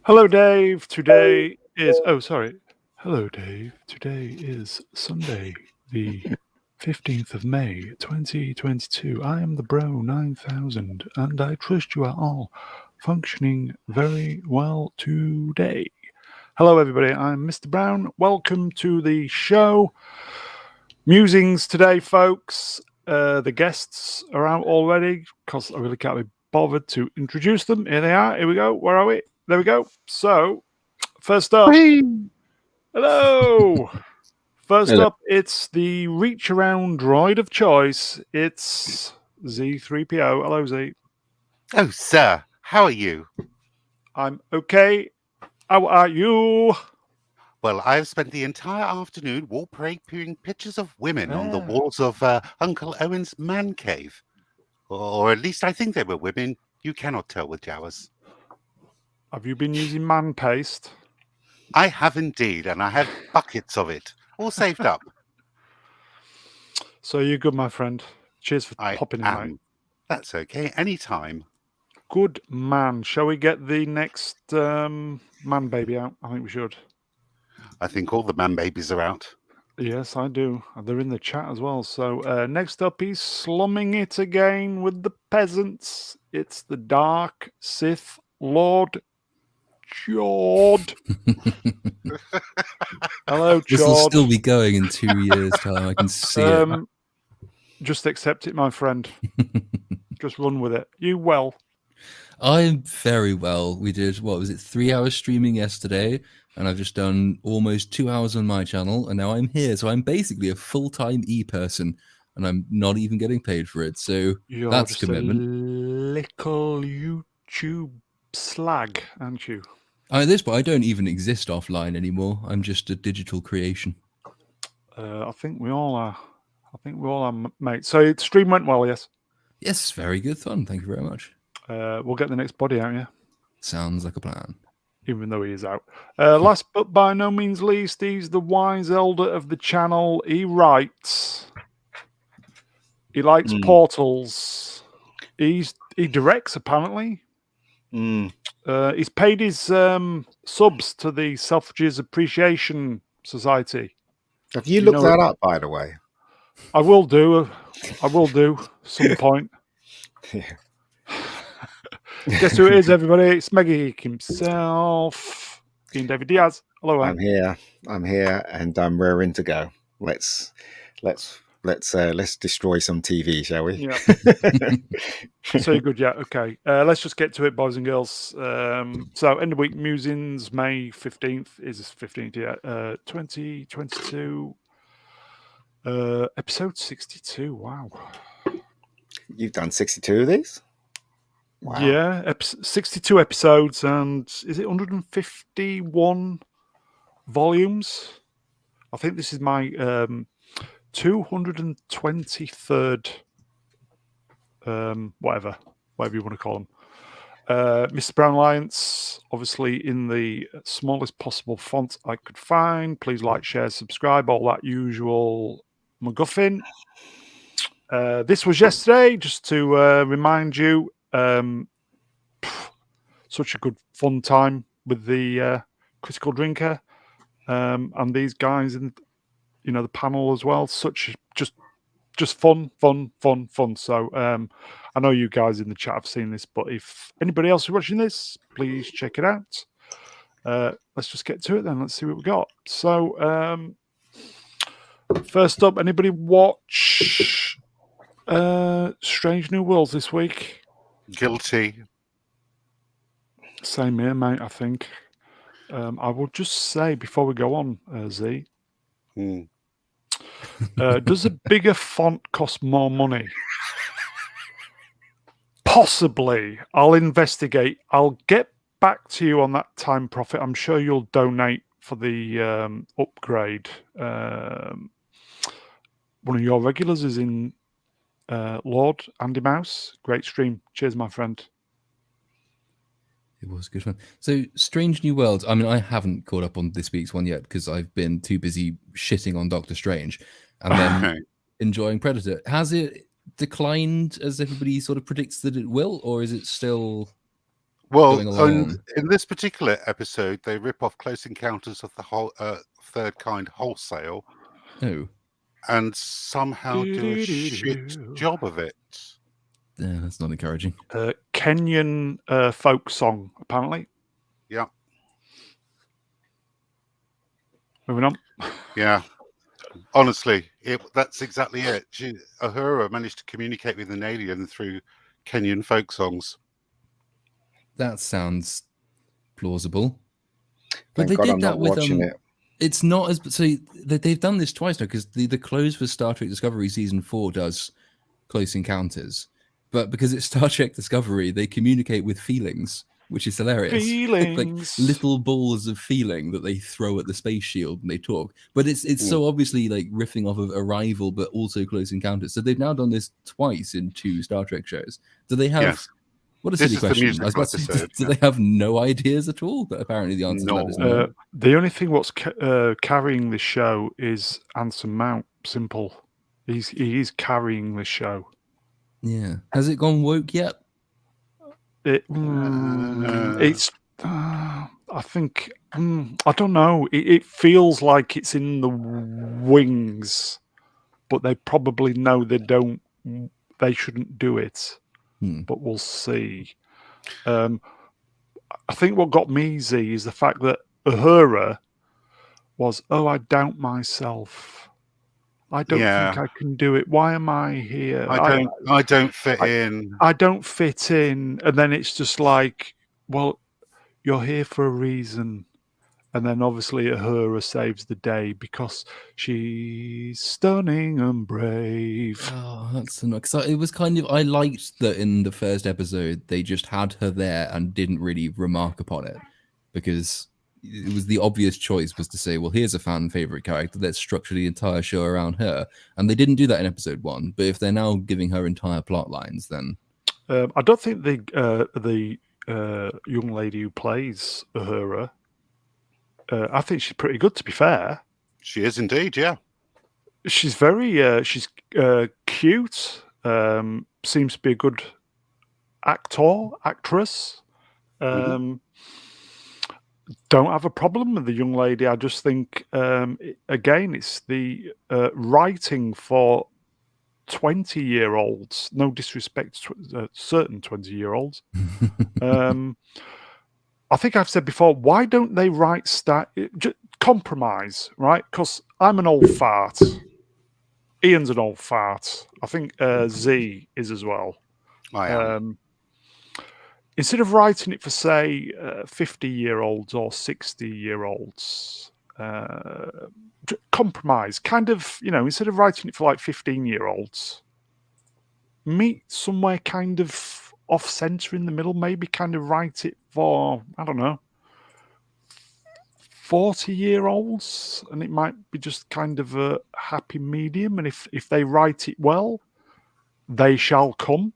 Hello, Dave. Today is. Oh, sorry. Hello, Dave. Today is Sunday, the 15th of May, 2022. I am the Bro 9000, and I trust you are all functioning very well today. Hello, everybody. I'm Mr. Brown. Welcome to the show. Musings today, folks. The guests are out already because I really can't be bothered to introduce them. Here they are. Here we go. Where are we? There we go. So, first up, hello. First Hello. up, it's the reach around droid of choice. It's Z3PO. Hello, Z. Oh, sir, how are you? I'm okay. How are you? Well, I've spent the entire afternoon wallpapering pictures of women on the Ah. walls of Uncle Owen's man cave. Or at least I think they were women. You cannot tell with Jawas. Have you been using man paste? I have indeed, and I had buckets of it, all saved up. So you're good, my friend. Cheers for I popping in, mate. am. That's okay, anytime. Good man. Shall we get the next man baby out? I think we should. I think all the man babies are out. Yes, I do. They're in the chat as well. So next up, he's slumming it again with the peasants. It's the Dark Sith Lord Jord. Hello, This will Jord. still be going in 2 years' time. I can see it. Just accept it, my friend. Just run with it. You well? I'm very well. We did, 3 hours streaming yesterday, and I've just done almost 2 hours on my channel, and now I'm here. So I'm basically a full-time e-person, and I'm not even getting paid for it. So You're that's just commitment. a little YouTube slag, aren't you? At this point, I don't even exist offline anymore. I'm just a digital creation. I think we all are. Mate. So the stream went well, yes? Yes, very good fun. Thank you very much. We'll get the next body out, yeah? Sounds like a plan. Even though he is out. Last but by no means least, he's the wise elder of the channel. He writes. He likes portals. He directs, apparently. He's paid his subs to the Selfridges Appreciation Society. Have you looked that up, by the way? I will do. Some point. Yeah. Guess who it is, everybody? It's Meggy himself. Dean David Diaz. Hello, I'm here, and I'm raring to go. Let's destroy some TV, shall we? Yeah. So you're good, yeah. Okay. Let's just get to it, boys and girls. So end of week musings, May 15th is 15th, yeah. 2022. Episode 62. Wow. You've done 62 of these? Wow. Yeah, 62 episodes, and is it 151 volumes? I think this is my 223rd, whatever you want to call them. Mr. Brown Alliance, obviously in the smallest possible font I could find. Please like, share, subscribe, all that usual MacGuffin. This was yesterday, just to remind you. Such a good fun time with the Critical Drinker and these guys in the panel as well. Such just fun. So I know you guys in the chat have seen this, but if anybody else is watching this, please check it out. Let's just get to it then. Let's see what we got. So first up, anybody watch Strange New Worlds this week? Guilty. Same here, mate, I think. I will just say before we go on, Z, does a bigger font cost more money? Possibly. I'll investigate. I'll get back to you on that time profit. I'm sure you'll donate for the upgrade. One of your regulars is in Lord Andy Mouse. Great stream. Cheers, my friend. It was good fun. So, Strange New Worlds. I mean, I haven't caught up on this week's one yet because I've been too busy shitting on Doctor Strange and then enjoying Predator. Has it declined as everybody sort of predicts that it will, or is it still Well, going along. in this particular episode, they rip off Close Encounters of the Third Kind wholesale Oh, and somehow do a shit job of it. yeah, that's not encouraging. Kenyan folk song, apparently. Yeah, Moving on. yeah. Honestly, that's exactly it. Uhura managed to communicate with an alien through Kenyan folk songs. That sounds plausible. But Thank they God did I'm that not with watching it. It's not as so they've done this twice now because the close for Star Trek Discovery season 4 does Close Encounters, but because it's Star Trek Discovery, they communicate with feelings, which is hilarious. Like Feelings. little balls of feeling that they throw at the space shield and they talk. But it's so obviously like riffing off of Arrival, but also Close Encounters. So they've now done this twice in 2 Star Trek shows. Do they have? Yes. What a This silly is the question. I musical was about to say, episode, do yeah. they have no ideas at all? But apparently the answer to that is no. The only thing what's carrying the show is Anson Mount. Simple. He is carrying the show. Yeah. Has it gone woke yet? It's. I think. I don't know. It feels like it's in the wings, but they probably know they don't. They shouldn't do it. But we'll see. I think what got me, Z, is the fact that Uhura was, I doubt myself. I don't think I can do it. Why am I here? I don't fit in. I don't fit in. And then it's just like, well, you're here for a reason. And then obviously Uhura saves the day because she's stunning and brave. Oh, that's annoying. Because it was kind of, I liked that in the first episode, they just had her there and didn't really remark upon it. Because it was the obvious choice was to say, well, here's a fan favorite character. Let's structure the entire show around her. And they didn't do that in episode 1. But if they're now giving her entire plot lines, then... I don't think the young lady who plays Uhura, I think she's pretty good, to be fair. She is indeed, yeah. She's very she's cute. Seems to be a good actress. Don't have a problem with the young lady. I just think again, it's the writing for 20-year-olds. No disrespect to certain 20-year-olds. I think I've said before, why don't they write compromise, right? Because I'm an old fart. Ian's an old fart. I think Z is as well. I am. Instead of writing it for, say, 50-year-olds or 60-year-olds, compromise. Kind of, instead of writing it for like 15-year-olds, meet somewhere kind of off-center in the middle, maybe kind of write it for, I don't know, 40-year-olds, and it might be just kind of a happy medium. And if they write it well, they shall come.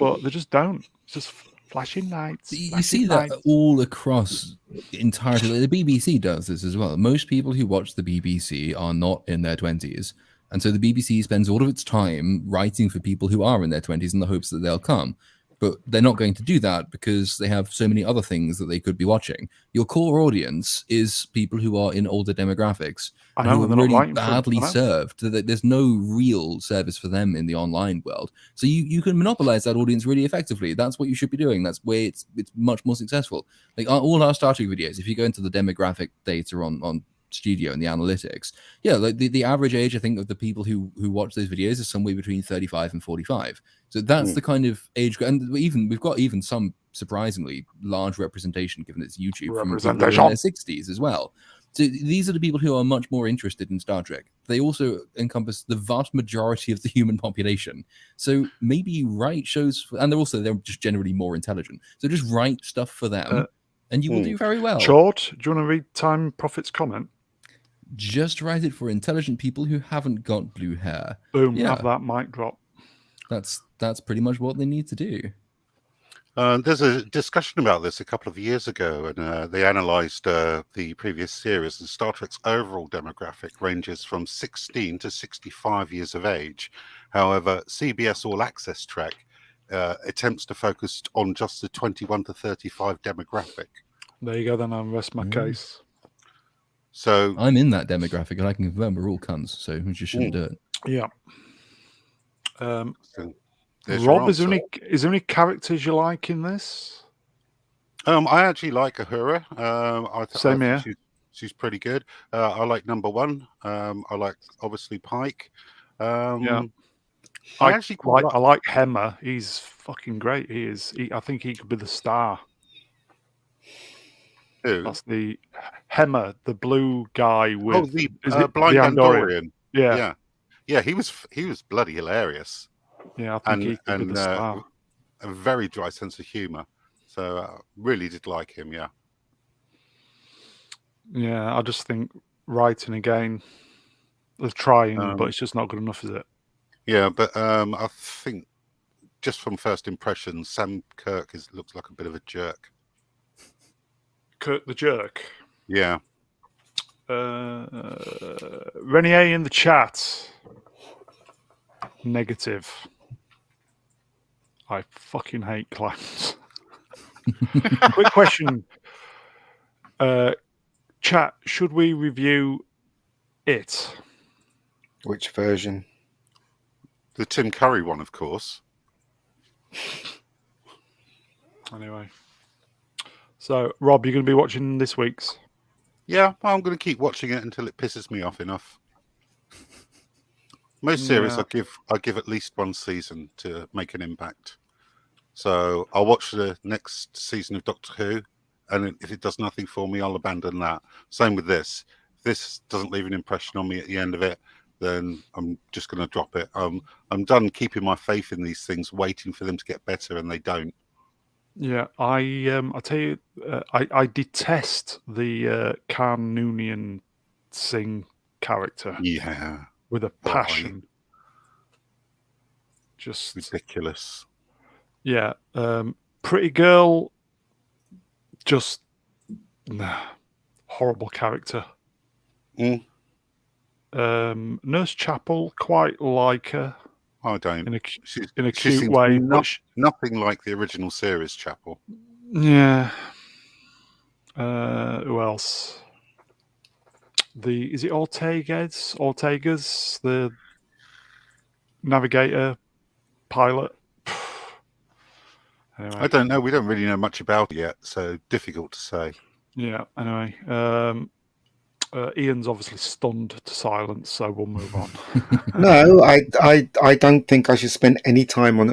But they just don't. It's just flashing lights. You see that all across entirely. The BBC does this as well. Most people who watch the BBC are not in their 20s. And so the BBC spends all of its time writing for people who are in their 20s in the hopes that they'll come. But they're not going to do that because they have so many other things that they could be watching. Your core audience is people who are in older demographics and who are really badly served. There's no real service for them in the online world. So you can monopolize that audience really effectively. That's what you should be doing. That's where it's much more successful. Like all our Star Trek videos, if you go into the demographic data on Studio and the analytics, like the average age I think of the people who watch those videos is somewhere between 35 and 45. So that's the kind of age, and we've got some surprisingly large representation given it's YouTube from people who are in their 60s as well. So these are the people who are much more interested in Star Trek. They also encompass the vast majority of the human population. So maybe write shows, and they're just generally more intelligent. So just write stuff for them, and you will do very well. Short, do you want to read Time Prophet's comment? Just write it for intelligent people who haven't got blue hair. Boom, have that mic drop. That's pretty much what they need to do. There's a discussion about this a couple of years ago, and they analysed the previous series, and Star Trek's overall demographic ranges from 16 to 65 years of age. However, CBS All Access Trek attempts to focus on just the 21 to 35 demographic. There you go. Then I'll rest my case. So I'm in that demographic, and I can confirm we're all cunts, so we just shouldn't do it. Yeah. so there's your Rob, is answer. there any characters you like in this? I actually like Uhura. I Same think here. she's pretty good. I like number one. I like obviously Pike. Yeah. I actually quite I like Hemmer. He's fucking great. He is. I think he could be the star. Who? That's the Hemmer, the blue guy with the the blind Andorian. Andorian. Yeah. He was bloody hilarious. Yeah, I think he could be the star. A very dry sense of humour. So I really did like him. Yeah. Yeah, I just think writing again, they're trying, but it's just not good enough, is it? Yeah, but I think just from first impressions, Sam Kirk looks like a bit of a jerk. Kirk the Jerk. Yeah. Renier in the chat. Negative. I fucking hate clowns. Quick question. Chat, should we review it? Which version? The Tim Curry one, of course. Anyway. So, Rob, you're going to be watching this week's? Yeah, I'm going to keep watching it until it pisses me off enough. Most series, I give at least one season to make an impact. So I'll watch the next season of Doctor Who, and if it does nothing for me, I'll abandon that. Same with this. If this doesn't leave an impression on me at the end of it, then I'm just going to drop it. I'm done keeping my faith in these things, waiting for them to get better, and they don't. Yeah, I tell you, I detest the Khan Noonien Singh character. Yeah, with a passion. Just ridiculous. Yeah, Pretty Girl, just horrible character. Nurse Chapel, quite like her. I don't. In a cute way. Nothing like the original series, Chapel. Yeah. Who else? Is it Ortega's the navigator pilot? Anyway. I don't know. We don't really know much about it yet, so difficult to say. Yeah. Anyway, Ian's obviously stunned to silence, so we'll move on. No, I don't think I should spend any time on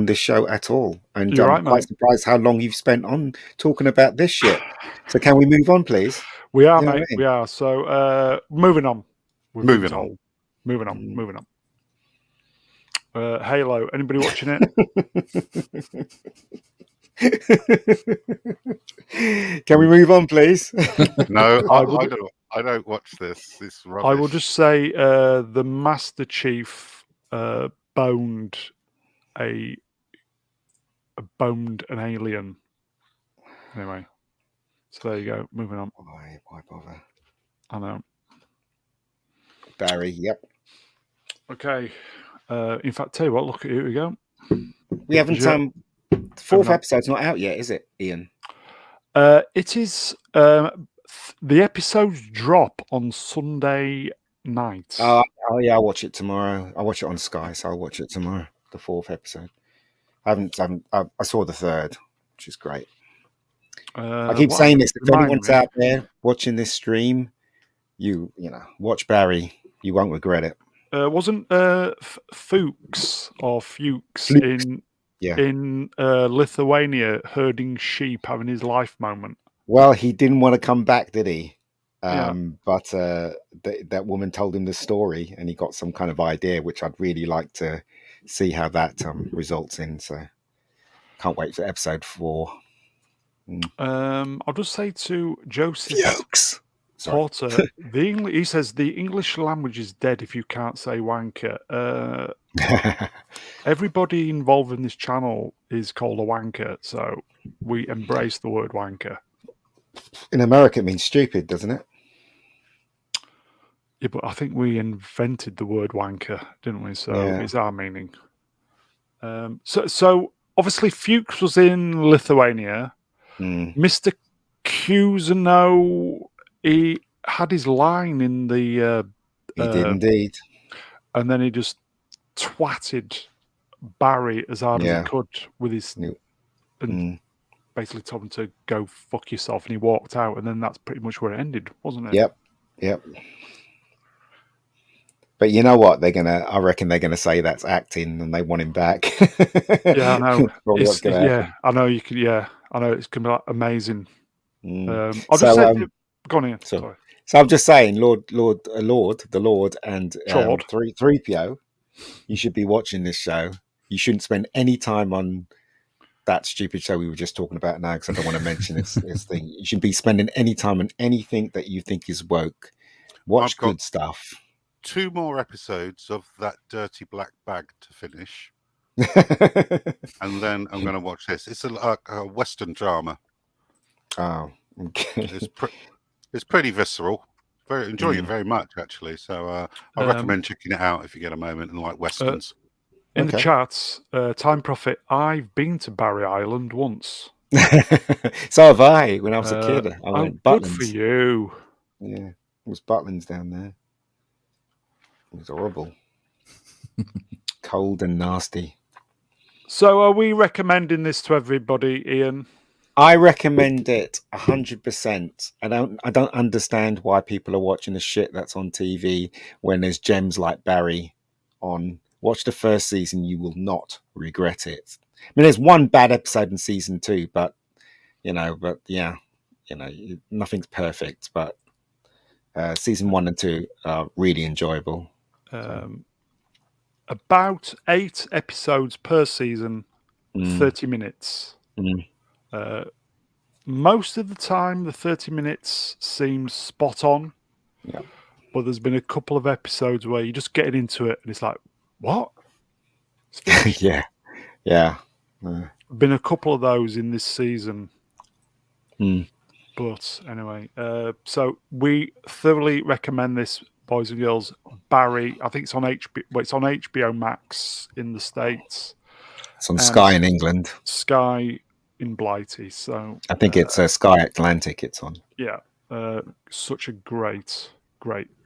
this show at all. And You're I'm quite surprised how long you've spent on talking about this shit. So can we move on, please? We are, mate. We are. So moving on. Moving on. Halo. Anybody watching it? Can we move on, please? No, I don't watch this. This rubbish. I will just say the Master Chief boned an alien. Anyway, so there you go. Moving on. Why bother? I know. Barry, yep. Okay. In fact, tell you what, look, here we go. We haven't the fourth episode's not out yet, is it, Ian? It is. The episodes drop on Sunday night. Oh yeah, I'll watch it tomorrow. I'll watch it on Sky, so I'll watch it tomorrow. The fourth episode. I saw the third, which is great. I keep saying this. If anyone's out there watching this stream, you watch Barry. You won't regret it. Wasn't Fuchs in Lithuania herding sheep having his life moment? Well, he didn't want to come back, did he? But that woman told him the story, and he got some kind of idea, which I'd really like to see how that results in. So, can't wait for episode 4. I'll just say to Joseph Fuchs. Porter, he says the English language is dead if you can't say wanker. Everybody involved in this channel is called a wanker, so we embrace the word wanker. In America, it means stupid, doesn't it? Yeah, but I think we invented the word wanker, didn't we? So it's our meaning. So obviously Fuchs was in Lithuania. Mr. Cusino, he had his line in the. He did indeed. And then he just twatted Barry as hard as he could with his. And basically told him to go fuck yourself, and he walked out, and then that's pretty much where it ended, wasn't it? Yep. But you know what? I reckon they're gonna say that's acting, and they want him back. Yeah, I know. I know you could. Yeah, I know it's gonna be like amazing. I'll just say, go on here. Sorry. So I'm just saying, Lord, and 3PO, you should be watching this show. You shouldn't spend any time on that stupid show we were just talking about now, because I don't want to mention this thing. You should be spending any time on anything that you think is woke. Watch good stuff. 2 more episodes of that dirty black bag to finish. And then I'm going to watch this. It's a Western drama. Oh, okay. It's pretty visceral. Enjoying it very much, actually. So I recommend checking it out if you get a moment and like Westerns. In the chats, Time Prophet, I've been to Barry Island once. So have I. When I was a kid, I went Butlins. Good for you. Yeah, it was Butlins down there. It was horrible. Cold and nasty. So are we recommending this to everybody, Ian? I recommend it 100%. I don't understand why people are watching the shit that's on TV when there's gems like Barry on. Watch the first season, you will not regret it. I mean, there's one bad episode in season 2, but nothing's perfect. But season 1 and 2 are really enjoyable. About 8 episodes per season, 30 minutes. Most of the time, the 30 minutes seems spot on. Yeah. But there's been a couple of episodes where you're just getting into it, and it's like, what? Yeah. Been a couple of those in this season. But anyway, so we thoroughly recommend this, boys and girls. Barry, I think it's on HBO. Well, it's on HBO Max in the States. It's on Sky in England. Sky in Blighty. So I think it's Sky Atlantic. It's on. Yeah, such a great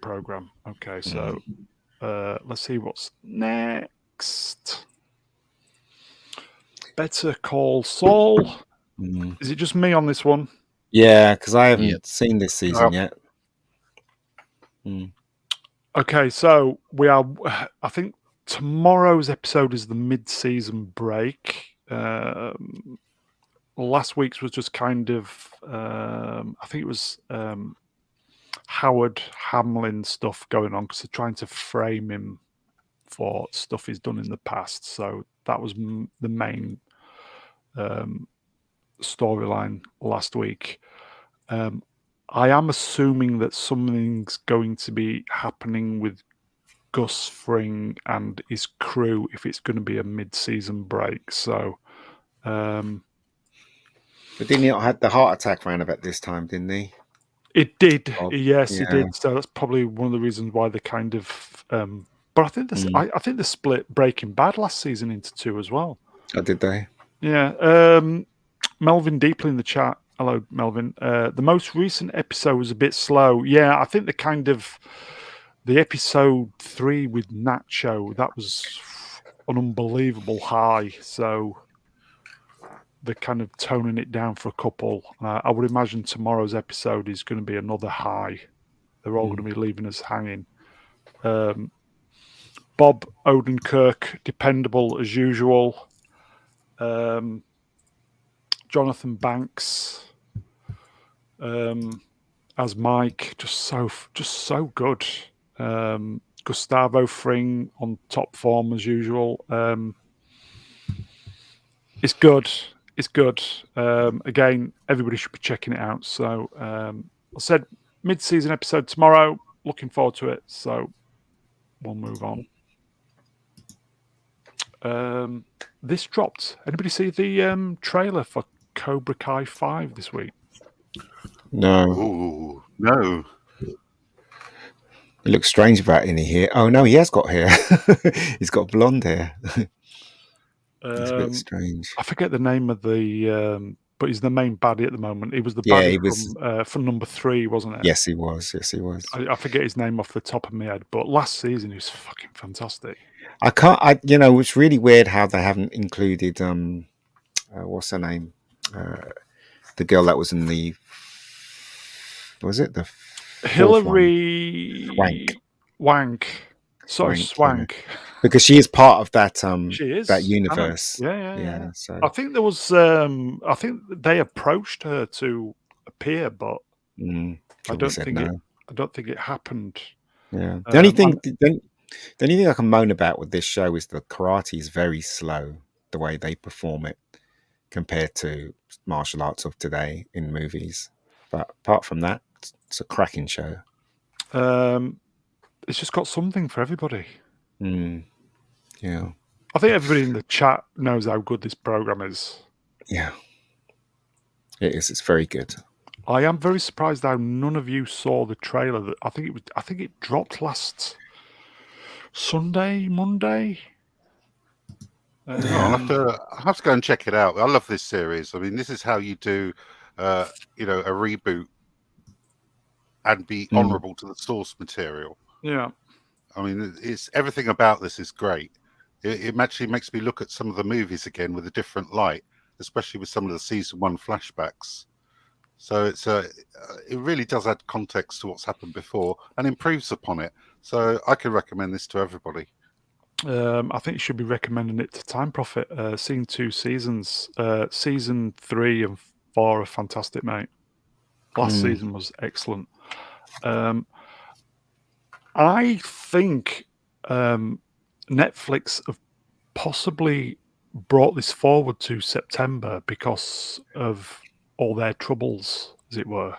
program. Okay, so let's see what's next. Better Call Saul. Is it just me on this one? Yeah, because I haven't seen this season yet. Okay, so we are. I think tomorrow's episode is the mid-season break. Last week's was just kind of. I think it was Howard Hamlin stuff going on because they're trying to frame him for stuff he's done in the past. So that was the main storyline last week. I am assuming that something's going to be happening with Gus Fring and his crew if it's going to be a mid-season break. So, but didn't he have the heart attack round about this time? Didn't he? It did. Yes, it did. So that's probably one of the reasons why they kind of. But I think this. I think they split Breaking Bad last season into 2 as well. Oh, did they? Yeah. Melvin Deeply in the chat. Hello, Melvin. The most recent episode was a bit slow. Yeah, I think the episode 3 with Nacho, that was an unbelievable high. So they're kind of toning it down for a couple. I would imagine tomorrow's episode is going to be another high. They're all going to be leaving us hanging. Bob Odenkirk, dependable as usual. Jonathan Banks as Mike, just so good. Gustavo Fring on top form as usual. It's good. It's good. Again, everybody should be checking it out. So I said mid-season episode tomorrow. Looking forward to it. So we'll move on. This dropped. Anybody see the trailer for Cobra Kai 5 this week? No. Ooh, no. It looks strange about any hair. Oh no, he has got hair. He's got blonde hair. It's a bit strange. I forget the name of the, but he's the main baddie at the moment. He was the Yeah, baddie he was. from number 3, wasn't it? Yes, he was. Yes, he was. I forget his name off the top of my head, but last season he was fucking fantastic. I can't. It's really weird how they haven't included. What's her name? The girl that was in the. Was it the Hilary Wank? Sorry, Wank, Swank. yeah. Because she is part of that. She is that universe. Yeah. So I think there was. I think they approached her to appear, but I don't think no. I don't think it happened. Yeah. The only thing I can moan about with this show is the karate is very slow. The way they perform it compared to martial arts of today in movies. But apart from that, it's a cracking show. It's just got something for everybody. Yeah. I think everybody in the chat knows how good this program is. Yeah. It is. It's very good. I am very surprised how none of you saw the trailer. I think it dropped last Monday. I'll have to go and check it out. I love this series. I mean, this is how you do, a reboot and be honourable to the source material. Yeah. I mean, it's everything about this is great. It actually makes me look at some of the movies again with a different light, especially with some of the season 1 flashbacks. So it really does add context to what's happened before and improves upon it. So I can recommend this to everybody. I think you should be recommending it to Time Profit. Seen 2 seasons. Season 3 and 4 are fantastic, mate. Last season was excellent. I think Netflix have possibly brought this forward to September because of all their troubles, as it were,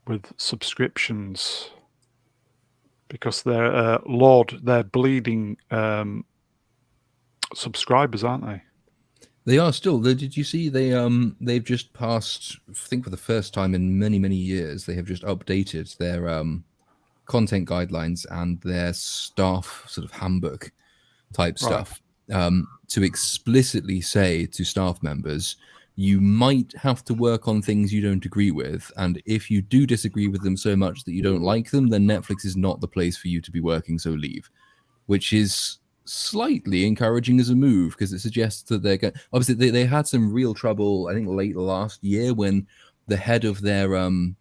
with subscriptions. Because they're bleeding subscribers, aren't they? They are still. Did you see they've just passed? I think for the first time in many years, they have just updated their content guidelines and their staff sort of handbook type stuff to explicitly say to staff members, you might have to work on things you don't agree with. And if you do disagree with them so much that you don't like them, then Netflix is not the place for you to be working, so leave. Which is slightly encouraging as a move, because it suggests that they're going... Obviously, they had some real trouble, I think, late last year when the head of their one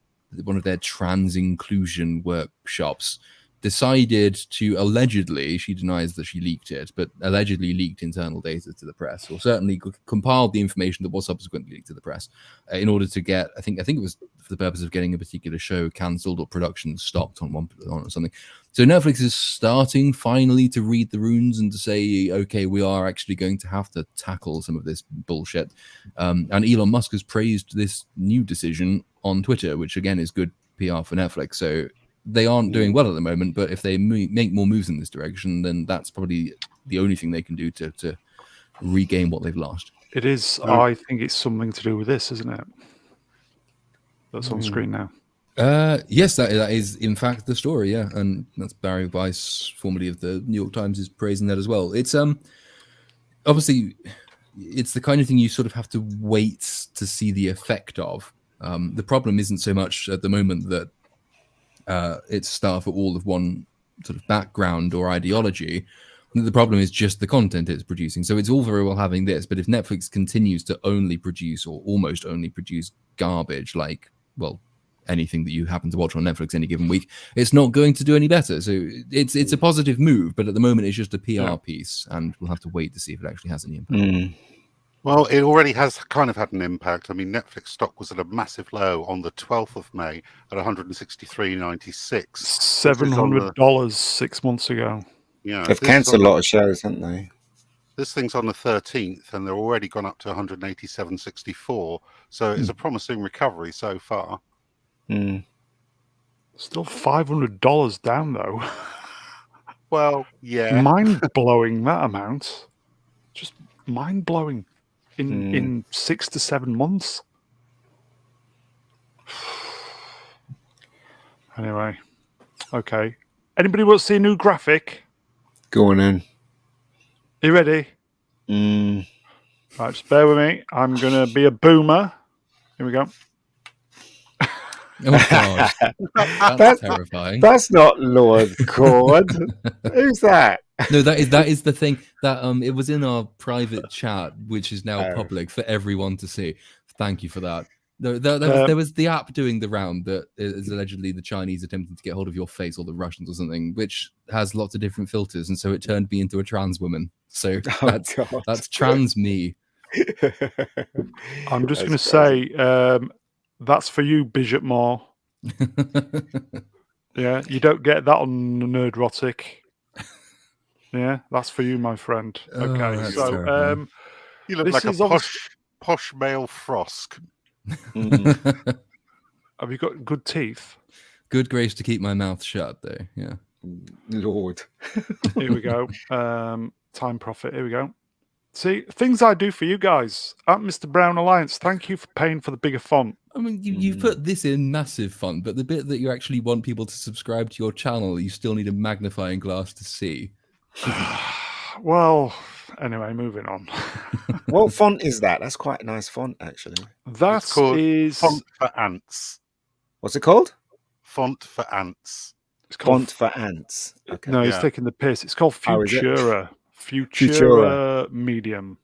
of their trans inclusion workshops decided to allegedly, she denies that she leaked it, but allegedly leaked internal data to the press, or certainly compiled the information that was subsequently leaked to the press in order to get, I think it was for the purpose of getting a particular show cancelled or production stopped on one or something. So Netflix is starting finally to read the runes and to say, okay, we are actually going to have to tackle some of this bullshit. And Elon Musk has praised this new decision on Twitter, which again is good PR for Netflix. So they aren't doing well at the moment, but if they make more moves in this direction, then that's probably the only thing they can do to regain what they've lost. It is. I think it's something to do with this, isn't it? That's on screen now. Yes, that is in fact the story. Yeah, and that's Barry Weiss, formerly of the New York Times, is praising that as well. It's obviously it's the kind of thing you sort of have to wait to see the effect of. The problem isn't so much at the moment that its staff are all of one sort of background or ideology. The problem is just the content it's producing. So it's all very well having this, but if Netflix continues to only produce or almost only produce garbage, like, well, anything that you happen to watch on Netflix any given week, it's not going to do any better. So it's a positive move, but at the moment it's just a PR piece, and we'll have to wait to see if it actually has any impact. Well, it already has kind of had an impact. I mean, Netflix stock was at a massive low on the 12th of May at $163.96. $700 6 months ago. Yeah, they've cancelled a lot of shows, haven't they? This thing's on the 13th, and they're already gone up to $187.64. So it's a promising recovery so far. Still $500 down, though. Well, yeah. Mind-blowing, that amount. Just mind-blowing. In 6 to 7 months. Anyway, okay. Anybody want to see a new graphic? Go on in. You ready? Mm. Right, just bear with me. I'm going to be a boomer. Here we go. Oh God, that's terrifying. That's not Lord Cord. Who's that? No, that is the thing that it was in our private chat, which is now public for everyone to see. Thank you for that. There was the app doing the round that is allegedly the Chinese attempting to get hold of your face, or the Russians or something, which has lots of different filters, and so it turned me into a trans woman. So that's trans me. I'm just going to say that's for you, Bishop Moore. Yeah, you don't get that on Nerdrotic. Yeah, that's for you, my friend. Okay, so you look like a posh male frosk. Have you got good teeth? Good grace to keep my mouth shut, though. Yeah. Lord. Here we go. Time profit. Here we go. See, things I do for you guys at Mr. Brown Alliance. Thank you for paying for the bigger font. I mean, you've put this in massive font, but the bit that you actually want people to subscribe to your channel, you still need a magnifying glass to see. Well, anyway, moving on. What font is that? That's quite a nice font, actually. It's called Font for Ants. What's it called? Font for Ants. It's called Font for Ants. Okay. No, he's taking the piss. It's called Futura. Futura Medium.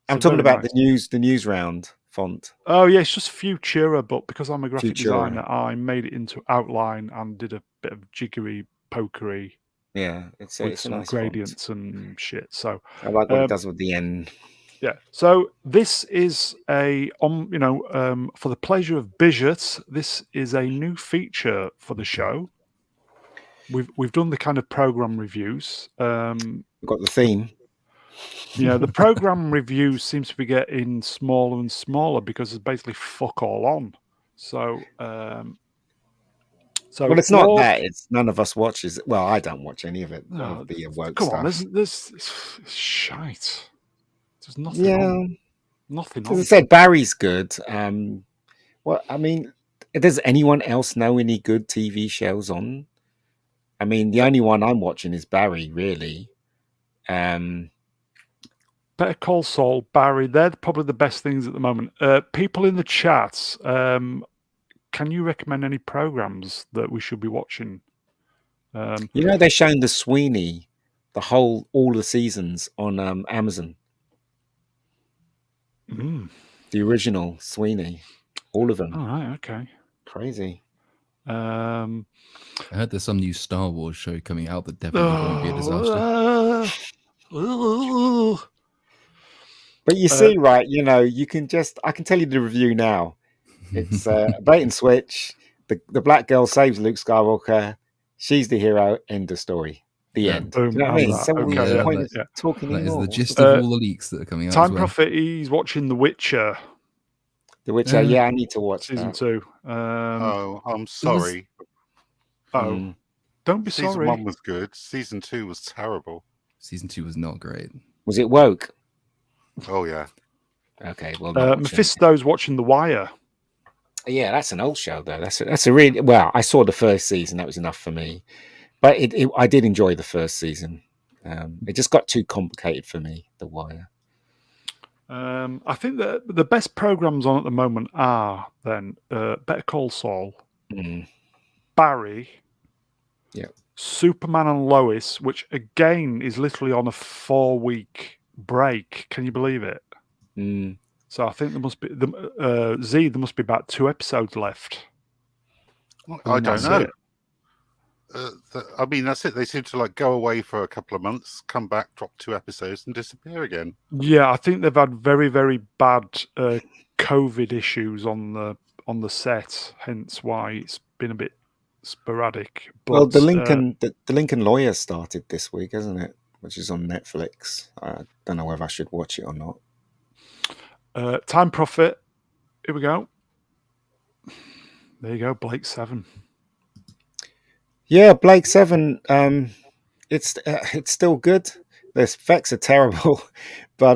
I'm talking about the news round font. Oh yeah, it's just Futura, but because I'm a graphic designer, I made it into outline and did a bit of jiggery pokery. Yeah, it's a nice gradients font. And shit. So I like what it does with the N. Yeah. So this is a for the pleasure of Bijot, this is a new feature for the show. We've done the kind of program reviews. We've got the theme. Yeah, the program reviews seems to be getting smaller and smaller because there's basically fuck all on. So well, it's not that. It's none of us watches. Well, I don't watch any of it. No, the woke come stuff. on, there's shite. There's nothing. Yeah, on. Nothing. As I said, Barry's good. Well, I mean, does anyone else know any good TV shows on? I mean, the only one I'm watching is Barry, really. Better Call Saul, Barry. They're probably the best things at the moment. People in the chats, can you recommend any programs that we should be watching? They're showing the Sweeney, all the seasons on Amazon. The original Sweeney, all of them. All right, okay. Crazy. I heard there's some new Star Wars show coming out that definitely won't be a disaster. But you see, right? You can I can tell you the review now. It's bait and switch. The black girl saves Luke Skywalker. She's the hero. End of story. The end. Boom. Do you know what I mean? So what's the point of talking anymore? That is the gist of all the leaks that are coming out. Time Prophet, he's watching The Witcher. The Witcher, yeah, I need to watch season 2. I'm sorry. Don't be sorry. Season 1 was good. Season 2 was terrible. Season 2 was not great. Was it woke? Oh yeah. Okay. Well, Mephisto's watching The Wire. Yeah, that's an old show though. That's a really well. I saw the first season. That was enough for me. But I did enjoy the first season. It just got too complicated for me. The Wire. I think that the best programs on at the moment are then Better Call Saul, Barry, Superman and Lois, which again is literally on a 4-week break. Can you believe it? So I think there must be there must be about 2 episodes left. I don't know. I mean, that's it. They seem to go away for a couple of months, come back, drop 2 episodes, and disappear again. Yeah, I think they've had very, very bad COVID issues on the set, hence why it's been a bit sporadic. But, well, the Lincoln Lawyer started this week, hasn't it? Which is on Netflix. I don't know whether I should watch it or not. Time Prophet. Here we go. There you go, Blake 7. Yeah, Blake 7. It's still good. The effects are terrible, but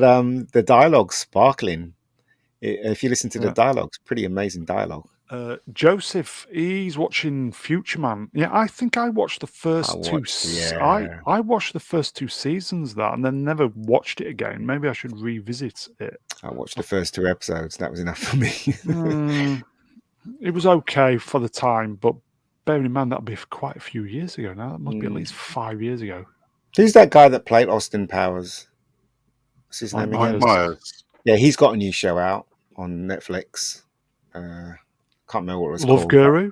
the dialogue's sparkling. If you listen to the dialogue, it's pretty amazing dialogue. Joseph, he's watching Future Man. Yeah, I think I watched the first two. I watched the first 2 seasons of that, and then never watched it again. Maybe I should revisit it. I watched the first 2 episodes. That was enough for me. It was okay for the time, but bearing in mind that'll be quite a few years ago now. That must be at least 5 years ago. Who's that guy that played Austin Powers? What's his name again? Myers. Yeah, he's got a new show out on Netflix. Can't remember what it was Love called. Guru?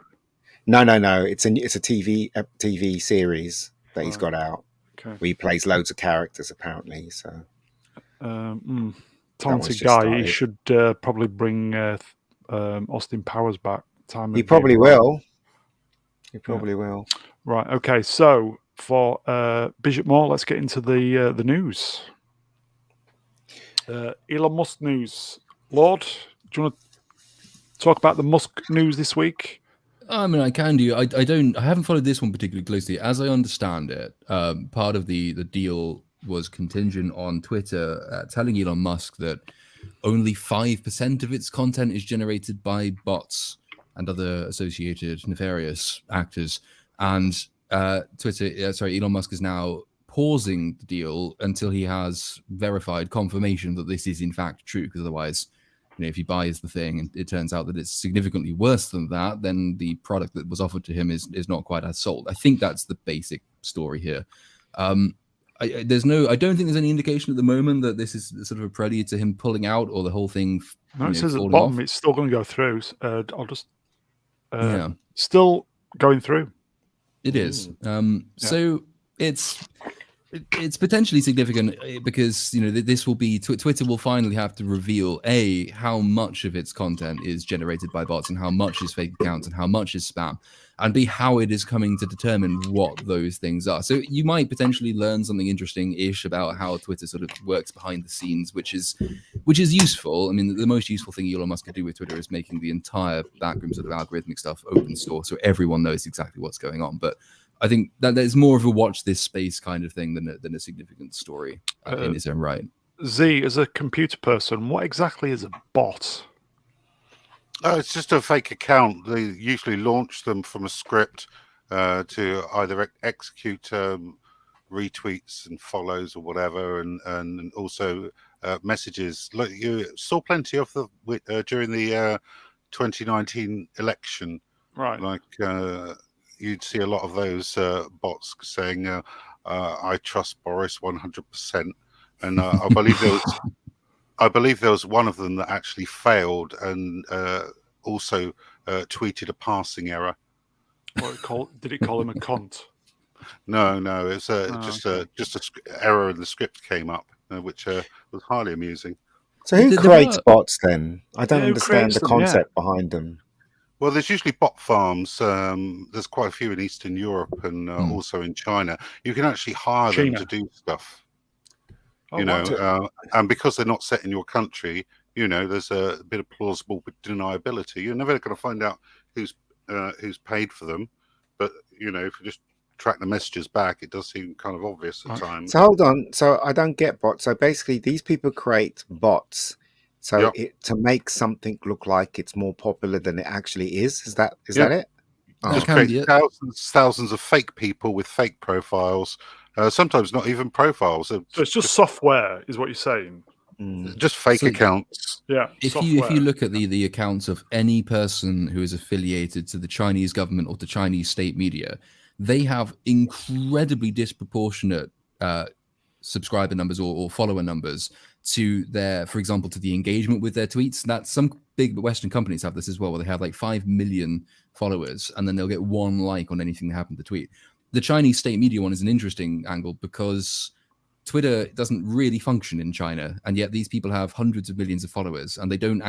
No. It's a TV series that he's got out. Okay. Where he plays loads of characters apparently. So, talented guy. He should probably bring Austin Powers back. He probably will. He probably will. Right. Okay. So for Bishop Moore, let's get into the news. Elon Musk news. Lord, do you want to talk about the Musk news this week? I mean, I can do. I haven't followed this one particularly closely. As I understand it, part of the deal was contingent on Twitter telling Elon Musk that only 5% of its content is generated by bots and other associated nefarious actors. And Elon Musk is now pausing the deal until he has verified confirmation that this is in fact true, because otherwise, if he buys the thing and it turns out that it's significantly worse than that, then the product that was offered to him is not quite as sold. I think that's the basic story here. I don't think there's any indication at the moment that this is sort of a prelude to him pulling out or the whole thing. No, it says at the bottom off. It's still going to go through. I'll just still going through. It is. So it's potentially significant because this will be Twitter will finally have to reveal how much of its content is generated by bots and how much is fake accounts and how much is spam, and how it is coming to determine what those things are. So you might potentially learn something interesting-ish about how Twitter sort of works behind the scenes, which is useful. I mean, the most useful thing Elon Musk could do with Twitter is making the entire backroom sort of algorithmic stuff open source, so everyone knows exactly what's going on. But I think that there's more of a watch this space kind of thing than a significant story in its own right. Z, as a computer person, what exactly is a bot? It's just a fake account. They usually launch them from a script to either execute retweets and follows or whatever, and also messages. Like you saw plenty of them during the 2019 election, right? Like you'd see a lot of those bots saying, "I trust Boris 100%," and I believe there was one of them that actually failed and also tweeted a passing error. Did it call him a cunt? No, it's just an error in the script came up, which was highly amusing. So who creates bots then? I don't understand the concept behind them. Well, there's usually bot farms. There's quite a few in Eastern Europe and also in China. You can actually hire them to do stuff. And because they're not set in your country, there's a bit of plausible deniability. You're never going to find out who's paid for them, but if you just track the messages back, it does seem kind of obvious at times. So hold on. So I don't get bots. So basically, these people create bots to make something look like it's more popular than it actually is. Is that it? Just create thousands of fake people with fake profiles. Sometimes not even profiles. So it's just software, is what you're saying. Just fake accounts. Yeah. If you look at the accounts of any person who is affiliated to the Chinese government or to Chinese state media, they have incredibly disproportionate subscriber numbers or follower numbers to for example, to the engagement with their tweets. That some big Western companies have this as well, where they have like 5 million followers and then they'll get 1 like on anything they happen to tweet. The Chinese state media one is an interesting angle because Twitter doesn't really function in China, and yet these people have hundreds of millions of followers, and they don't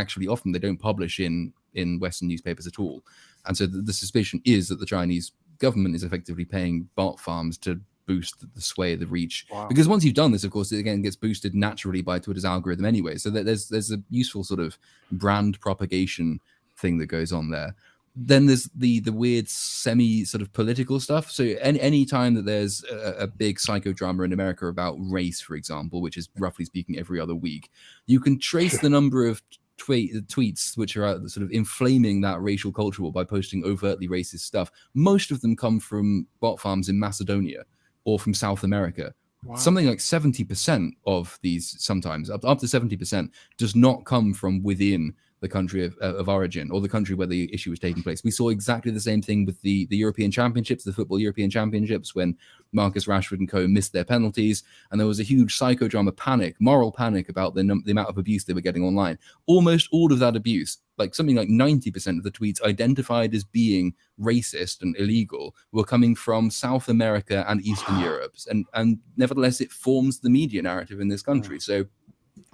publish in Western newspapers at all. And so the suspicion is that the Chinese government is effectively paying bot farms to boost the sway, the reach. Wow. Because once you've done this, of course, it again gets boosted naturally by Twitter's algorithm anyway. So there's a useful sort of brand propagation thing that goes on there. Then there's the weird semi sort of political stuff. So any time that there's a big psychodrama in America about race, for example, which is roughly speaking every other week, you can trace the number of tweets which are sort of inflaming that racial culture war by posting overtly racist stuff, most of them come from bot farms in Macedonia or from South America. Wow. Something like 70% of these, sometimes up to 70%, does not come from within the country of origin or the country where the issue was taking place. We saw exactly the same thing with the European Championships, the Football European Championships, when Marcus Rashford and co missed their penalties, and there was a huge psychodrama panic, moral panic about the amount of abuse they were getting online. Almost all of that abuse, like something like 90% of the tweets identified as being racist and illegal, were coming from South America and Eastern Europe, and nevertheless it forms the media narrative in this country. So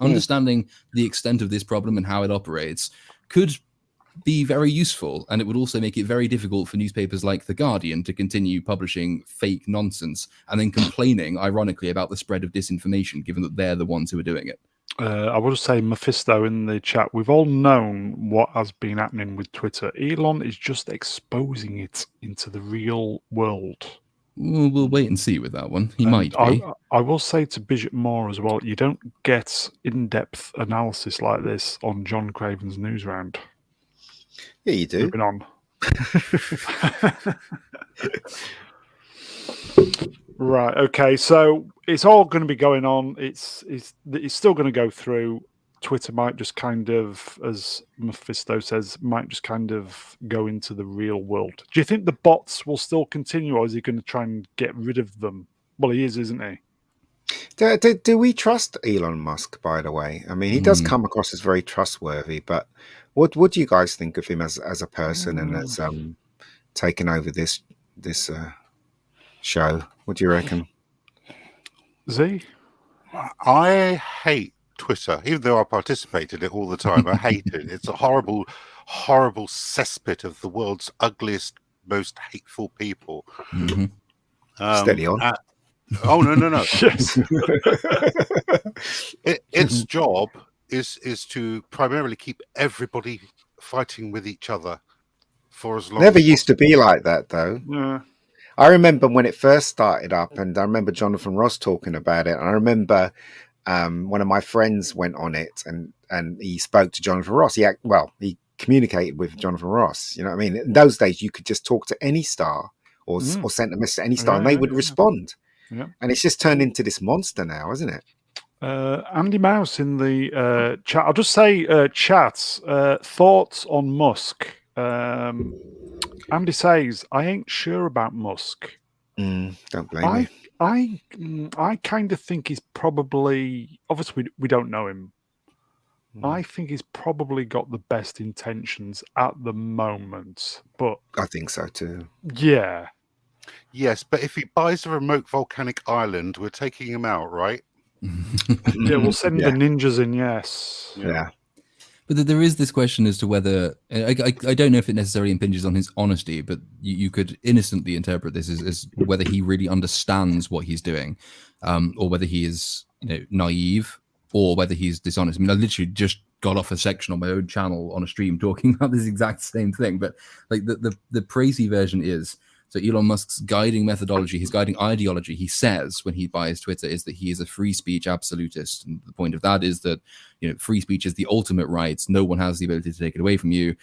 understanding the extent of this problem and how it operates could be very useful, and it would also make it very difficult for newspapers like The Guardian to continue publishing fake nonsense and then complaining, ironically, about the spread of disinformation, given that they're the ones who are doing it. I will say, Mephisto in the chat, we've all known what has been happening with Twitter. Elon is just exposing it into the real world. We'll wait and see with that one. He might be. I will say to Bridget Moore as well, you don't get in-depth analysis like this on John Craven's Newsround. Yeah, you do. Moving on. Right, okay, so it's all going to be going on. It's still going to go through. Twitter might just kind of, as Mephisto says, might just kind of go into the real world. Do you think the bots will still continue, or is he going to try and get rid of them? Well, he is, isn't he? Do we trust Elon Musk, by the way? I mean, he does come across as very trustworthy, but what do you guys think of him as a person and as taken over this show? What do you reckon? Z? I hate Twitter, even though I participate in it all the time. I hate it. It's a horrible, horrible cesspit of the world's ugliest, most hateful people. Mm-hmm. Steady on. Oh, no. Yes. Its job is to primarily keep everybody fighting with each other for as long Never as used to be like that, though. Yeah. I remember when it first started up, and I remember Jonathan Ross talking about it. And I remember one of my friends went on it, and he spoke to Jonathan Ross. He communicated with Jonathan Ross. You know what I mean? In those days, you could just talk to any star or send a message to any star, and they would respond. Yeah. And it's just turned into this monster now, isn't it? Andy Mouse in the chat. I'll just say, chats, thoughts on Musk. Andy says, I ain't sure about Musk. Don't blame me. I kind of think he's probably, obviously we don't know him. I think he's probably got the best intentions at the moment, but I think so too. Yeah. Yes, but if he buys a remote volcanic island, we're taking him out, right? Yeah, we'll send the ninjas in, yes. Yeah. But there is this question as to whether, I don't know if it necessarily impinges on his honesty, but you could innocently interpret this as whether he really understands what he's doing, or whether he is naive, or whether he's dishonest. I mean, I literally just got off a section on my own channel on a stream talking about this exact same thing, but like the crazy version is, so Elon Musk's guiding methodology, his guiding ideology, he says when he buys Twitter, is that he is a free speech absolutist. And the point of that is that, free speech is the ultimate right. No one has the ability to take it away from you.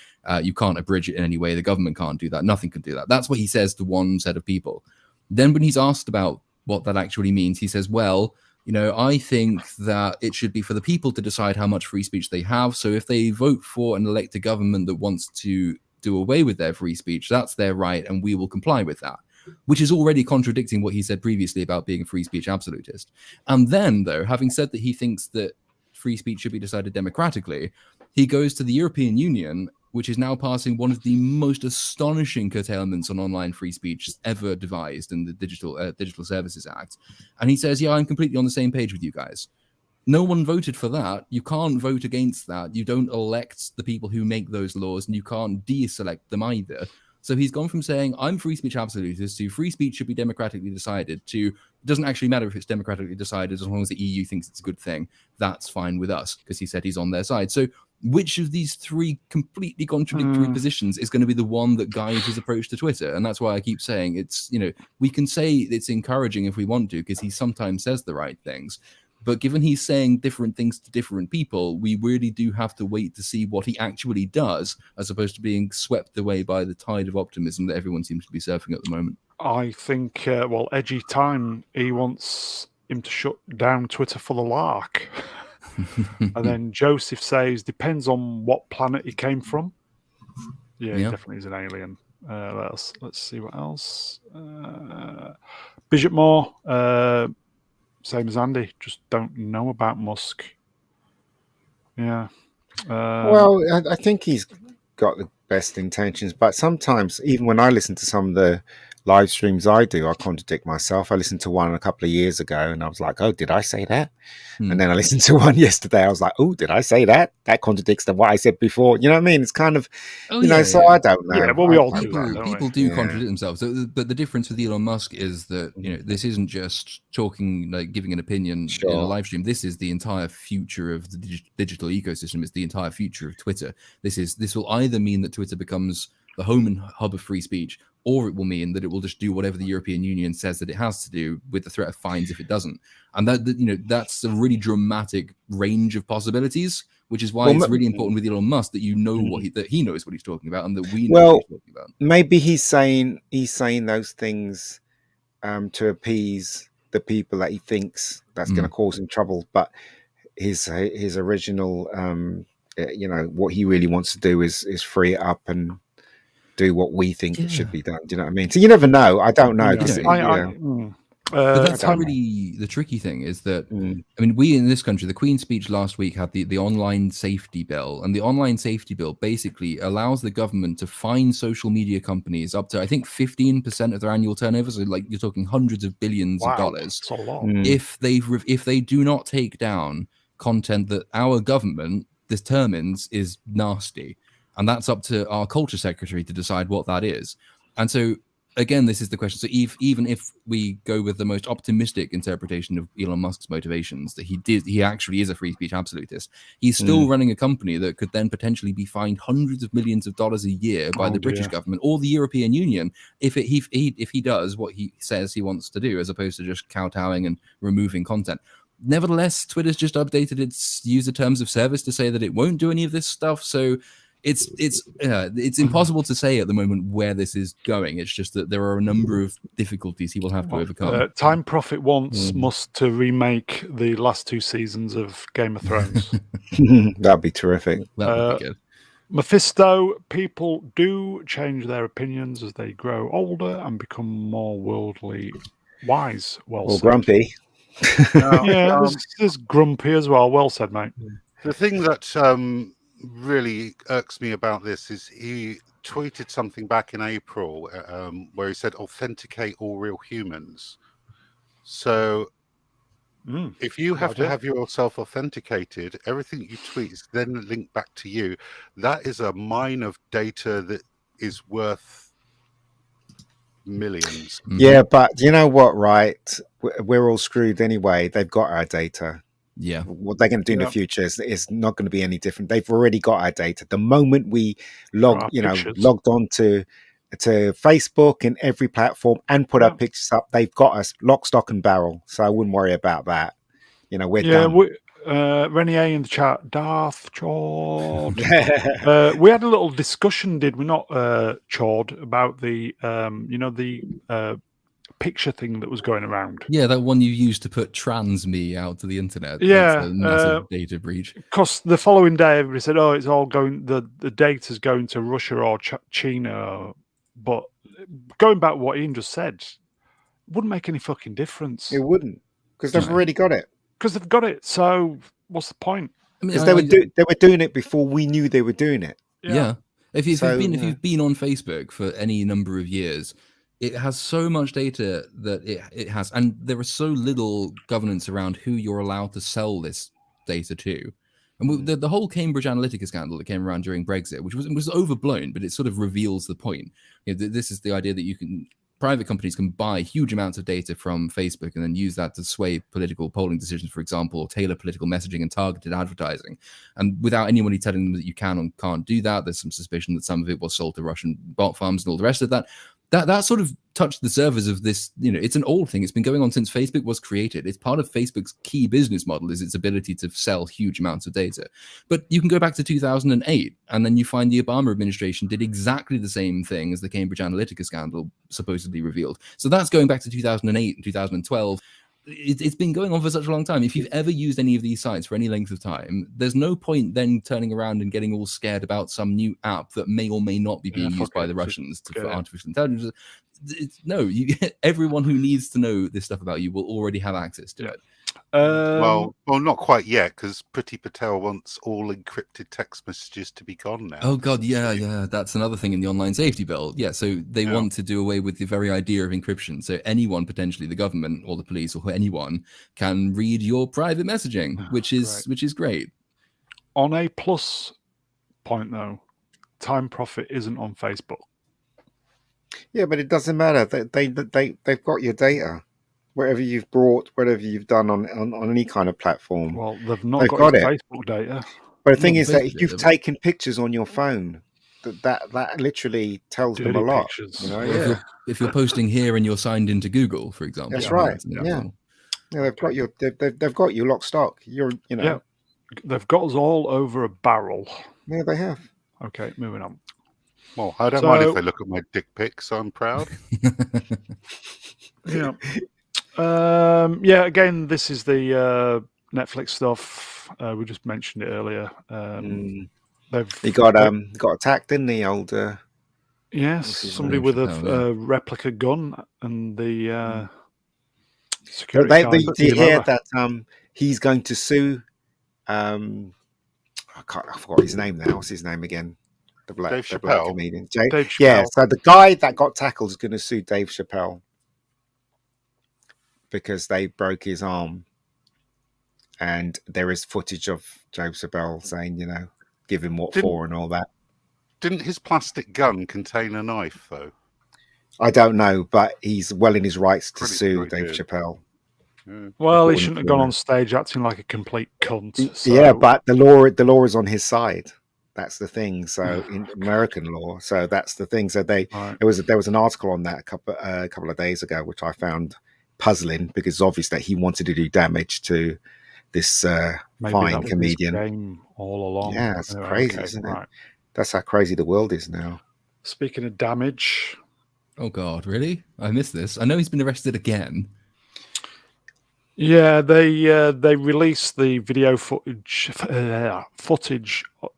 You can't abridge it in any way. The government can't do that. Nothing can do that. That's what he says to one set of people. Then when he's asked about what that actually means, he says, well, I think that it should be for the people to decide how much free speech they have. So if they vote for and elect a government that wants to do away with their free speech, that's their right, and we will comply with that, which is already contradicting what he said previously about being a free speech absolutist. And then, though, having said that he thinks that free speech should be decided democratically, he goes to the European Union, which is now passing one of the most astonishing curtailments on online free speech ever devised in the Digital Services Act. And he says, yeah, I'm completely on the same page with you guys. No one voted for that. You can't vote against that. You don't elect the people who make those laws, and you can't deselect them either. So he's gone from saying, I'm free speech absolutist, to free speech should be democratically decided, to it doesn't actually matter if it's democratically decided as long as the EU thinks it's a good thing. That's fine with us, because he said he's on their side. So which of these three completely contradictory positions is going to be the one that guides his approach to Twitter? And that's why I keep saying it's, we can say it's encouraging if we want to, because he sometimes says the right things. But given he's saying different things to different people, we really do have to wait to see what he actually does, as opposed to being swept away by the tide of optimism that everyone seems to be surfing at the moment. I think, Edgy Time, he wants him to shut down Twitter for the lark. And then Joseph says, depends on what planet he came from. Yeah, he definitely is an alien. Let's see what else. Bishop Moore, same as Andy, just don't know about Musk. Yeah. Well, I think he's got the best intentions, but sometimes, even when I listen to some of the live streams I do, I contradict myself. I listened to one a couple of years ago and I was like, oh, did I say that? And then I listened to one yesterday. I was like, oh, did I say that? That contradicts what I said before. You know what I mean? It's kind of, so I don't know. Yeah, well, we all do people, that, don't people we? do contradict themselves. But the difference with Elon Musk is that, this isn't just talking, like giving an opinion in a live stream. This is the entire future of the digital ecosystem. It's the entire future of Twitter. This will either mean that Twitter becomes the home and hub of free speech, or it will mean that it will just do whatever the European Union says that it has to do, with the threat of fines if it doesn't. And that's a really dramatic range of possibilities, which is why it's really important with Elon Musk that that he knows what he's talking about and that we know what he's talking about. Maybe he's saying those things to appease the people that he thinks that's going to cause him trouble, but his original what he really wants to do is free it up and do what we think it should be done. Do you know what I mean? So you never know. I don't know. But that's really the tricky thing is that, I mean, we in this country, the Queen's speech last week had the online safety bill, and the online safety bill basically allows the government to fine social media companies up to, I think, 15% of their annual turnover. So like you're talking hundreds of billions of dollars. That's a lot. If they do not take down content that our government determines is nasty. And that's up to our culture secretary to decide what that is. And so, again, this is the question. So even if we go with the most optimistic interpretation of Elon Musk's motivations, that he actually is a free speech absolutist, he's still running a company that could then potentially be fined hundreds of millions of dollars a year by the British government or the European Union if he does what he says he wants to do, as opposed to just kowtowing and removing content. Nevertheless, Twitter's just updated its user terms of service to say that it won't do any of this stuff. So it's impossible to say at the moment where this is going. It's just that there are a number of difficulties he will have to overcome. Time Prophet wants Musk to remake the last 2 seasons of Game of Thrones. That'd be terrific. That would be good. Mephisto, people do change their opinions as they grow older and become more worldly wise. Well said. Grumpy. There's grumpy as well. Well said, mate. The thing that really irks me about this is he tweeted something back in April where he said authenticate all real humans. So if you have to have yourself authenticated, everything you tweet is then linked back to you. That is a mine of data that is worth millions. Yeah, but you know what, right? We're all screwed anyway. They've got our data. Yeah, what they're going to do in the future is not going to be any different. They've already got our data. The moment we logged on to Facebook and every platform and put our pictures up, they've got us lock, stock, and barrel. So I wouldn't worry about that. We're done. Renier in the chat, Darth Chord. We had a little discussion, did we not, Chord, about the picture thing that was going around. Yeah, that one you used to put trans me out to the internet. Yeah, that's a massive data breach. Because the following day, everybody said, "Oh, it's all going. The data's going to Russia or China." But going back to what Ian just said, it wouldn't make any fucking difference. It wouldn't, because they've already got it. Because they've got it. So what's the point? Because they were doing it before we knew they were doing it. Yeah. If you've been on Facebook for any number of years, it has so much data that it has, and there is so little governance around who you're allowed to sell this data to. And the whole Cambridge Analytica scandal that came around during Brexit, which was overblown, but it sort of reveals the point. This is the idea that private companies can buy huge amounts of data from Facebook and then use that to sway political polling decisions, for example, or tailor political messaging and targeted advertising. And without anybody telling them that you can or can't do that, there's some suspicion that some of it was sold to Russian bot farms and all the rest of that. that sort of touched the servers of this. It's an old thing. It's been going on since Facebook was created. It's part of Facebook's key business model is its ability to sell huge amounts of data. But you can go back to 2008, and then you find the Obama administration did exactly the same thing as the Cambridge Analytica scandal supposedly revealed. So that's going back to 2008 and 2012. It's been going on for such a long time. If you've ever used any of these sites for any length of time, there's no point then turning around and getting all scared about some new app that may or may not be being used by the Russians for artificial intelligence. Everyone who needs to know this stuff about you will already have access to it. Well, not quite yet, because Priti Patel wants all encrypted text messages to be gone now. Oh God, yeah, that's another thing in the online safety bill. Yeah, so they want to do away with the very idea of encryption. So anyone, potentially the government or the police or anyone, can read your private messaging, which is great. On a plus point, though, Time Profit isn't on Facebook. Yeah, but it doesn't matter. They've got your data. Whatever you've brought, whatever you've done on any kind of platform. Well, they've not got your Facebook data. But the thing is that if you've taken pictures on your phone, that literally tells them a lot. If you're posting here and you're signed into Google, for example. That's right. Yeah, they've got you. They've got you lock stock. Yeah, they've got us all over a barrel. Yeah, they have. Okay, moving on. Well, I don't mind if they look at my dick pics. I'm proud. Yeah. Again, this is the Netflix stuff. We just mentioned it earlier. He got attacked, didn't he? Somebody with a replica gun and the security guard. Do you hear that he's going to sue? I forgot his name now. What's his name again? The black comedian. Dave Chappelle. Yeah, so the guy that got tackled is going to sue Dave Chappelle because they broke his arm, and there is footage of Dave Chappelle saying, give him what for and all that. Didn't his plastic gun contain a knife, though? I don't know, but he's well in his rights to sue Dave Chappelle. Yeah. Well, he shouldn't have gone on stage acting like a complete cunt. So. Yeah, but the law is on his side. That's the thing. So in American law, so that's the thing. So there was an article on that a couple of days ago, which I found puzzling because it's obvious that he wanted to do damage to this fine comedian all along. Yeah, it's crazy, isn't it? That's how crazy the world is now. Speaking of damage, oh God, really? I missed this. I know he's been arrested again. Yeah, they released the video footage,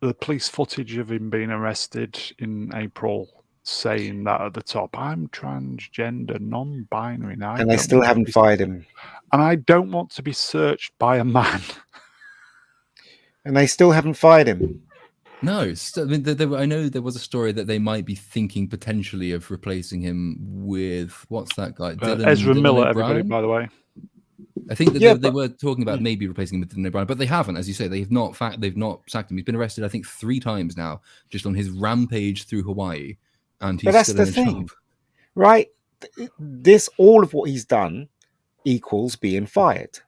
the police footage of him being arrested in April, saying that at the top, I'm transgender, non-binary now. And they still haven't fired him. And I don't want to be searched by a man. And they still haven't fired him. No, I know there was a story that they might be thinking potentially of replacing him with, what's that guy? Ezra Miller, everybody, by the way. I think that they were talking about maybe replacing him with Dylan O'Brien, but they haven't, as you say. They've not sacked him. He's been arrested, I think, 3 times now, just on his rampage through Hawaii, and he's still in a job. Right? All of what he's done equals being fired.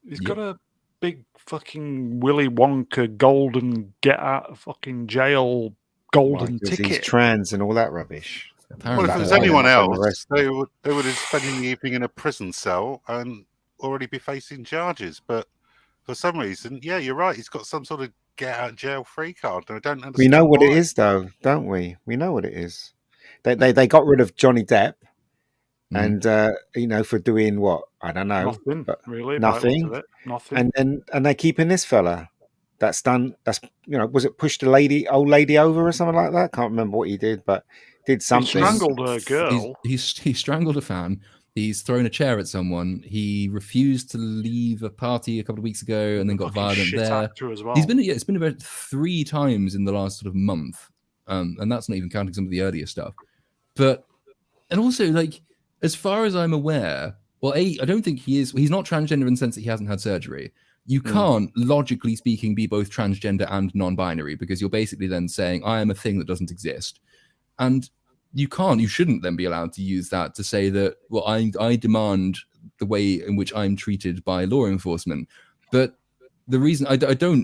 He's got a big fucking Willy Wonka golden get out of fucking jail golden ticket. He's trans and all that rubbish. Apparently, well, if there's anyone else, they would have spent the evening in a prison cell and already be facing charges. But for some reason, yeah, you're right. He's got some sort of get out of jail free card. I don't understand. We know what it is, though, don't we? We know what it is. They got rid of Johnny Depp, and for doing what? I don't know. Nothing really. Nothing. And they're keeping this fella. That's was it pushed old lady over or something like that? Can't remember what he did, but did something. He strangled a girl. He strangled a fan. He's thrown a chair at someone. He refused to leave a party a couple of weeks ago and then got violent there. As well. It's been about 3 times in the last sort of month, and that's not even counting some of the earlier stuff. And also, as far as I'm aware, well, I don't think he is. He's not transgender in the sense that he hasn't had surgery. You can't, logically speaking, be both transgender and non-binary because you're basically then saying, I am a thing that doesn't exist. And you shouldn't then be allowed to use that to say that, well, I demand the way in which I'm treated by law enforcement. But the reason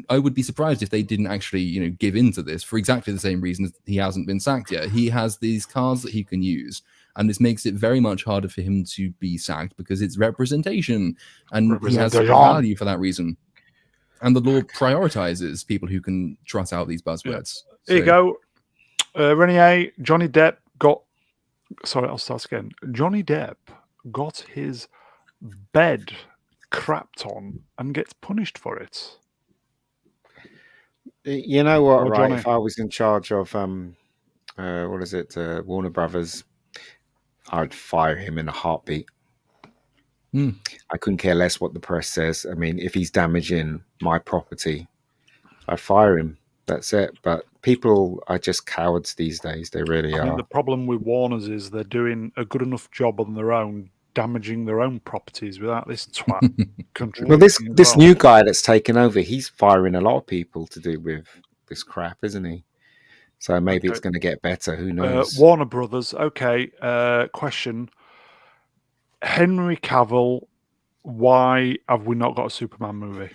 I would be surprised if they didn't actually, give into this for exactly the same reason he hasn't been sacked yet. He has these cards that he can use, and this makes it very much harder for him to be sacked because it's representation, and he has value for that reason. And the law prioritizes people who can trot out these buzzwords. Yeah. Here you go. Renier, Johnny Depp got... Sorry, I'll start again. Johnny Depp got his bed crapped on and gets punished for it. You know what, Or right? Johnny. If I was in charge of Warner Brothers, I'd fire him in a heartbeat. I couldn't care less what the press says. I mean, if he's damaging my property, I'd fire him. That's it. But people are just cowards these days. They really are. I think the problem with Warner's is they're doing a good enough job on their own, damaging their own properties without this twat contributing. Well, this new guy that's taken over, he's firing a lot of people to do with this crap, isn't he? So maybe it's going to get better. Who knows? Warner Brothers. Okay. Question. Henry Cavill, why have we not got a Superman movie?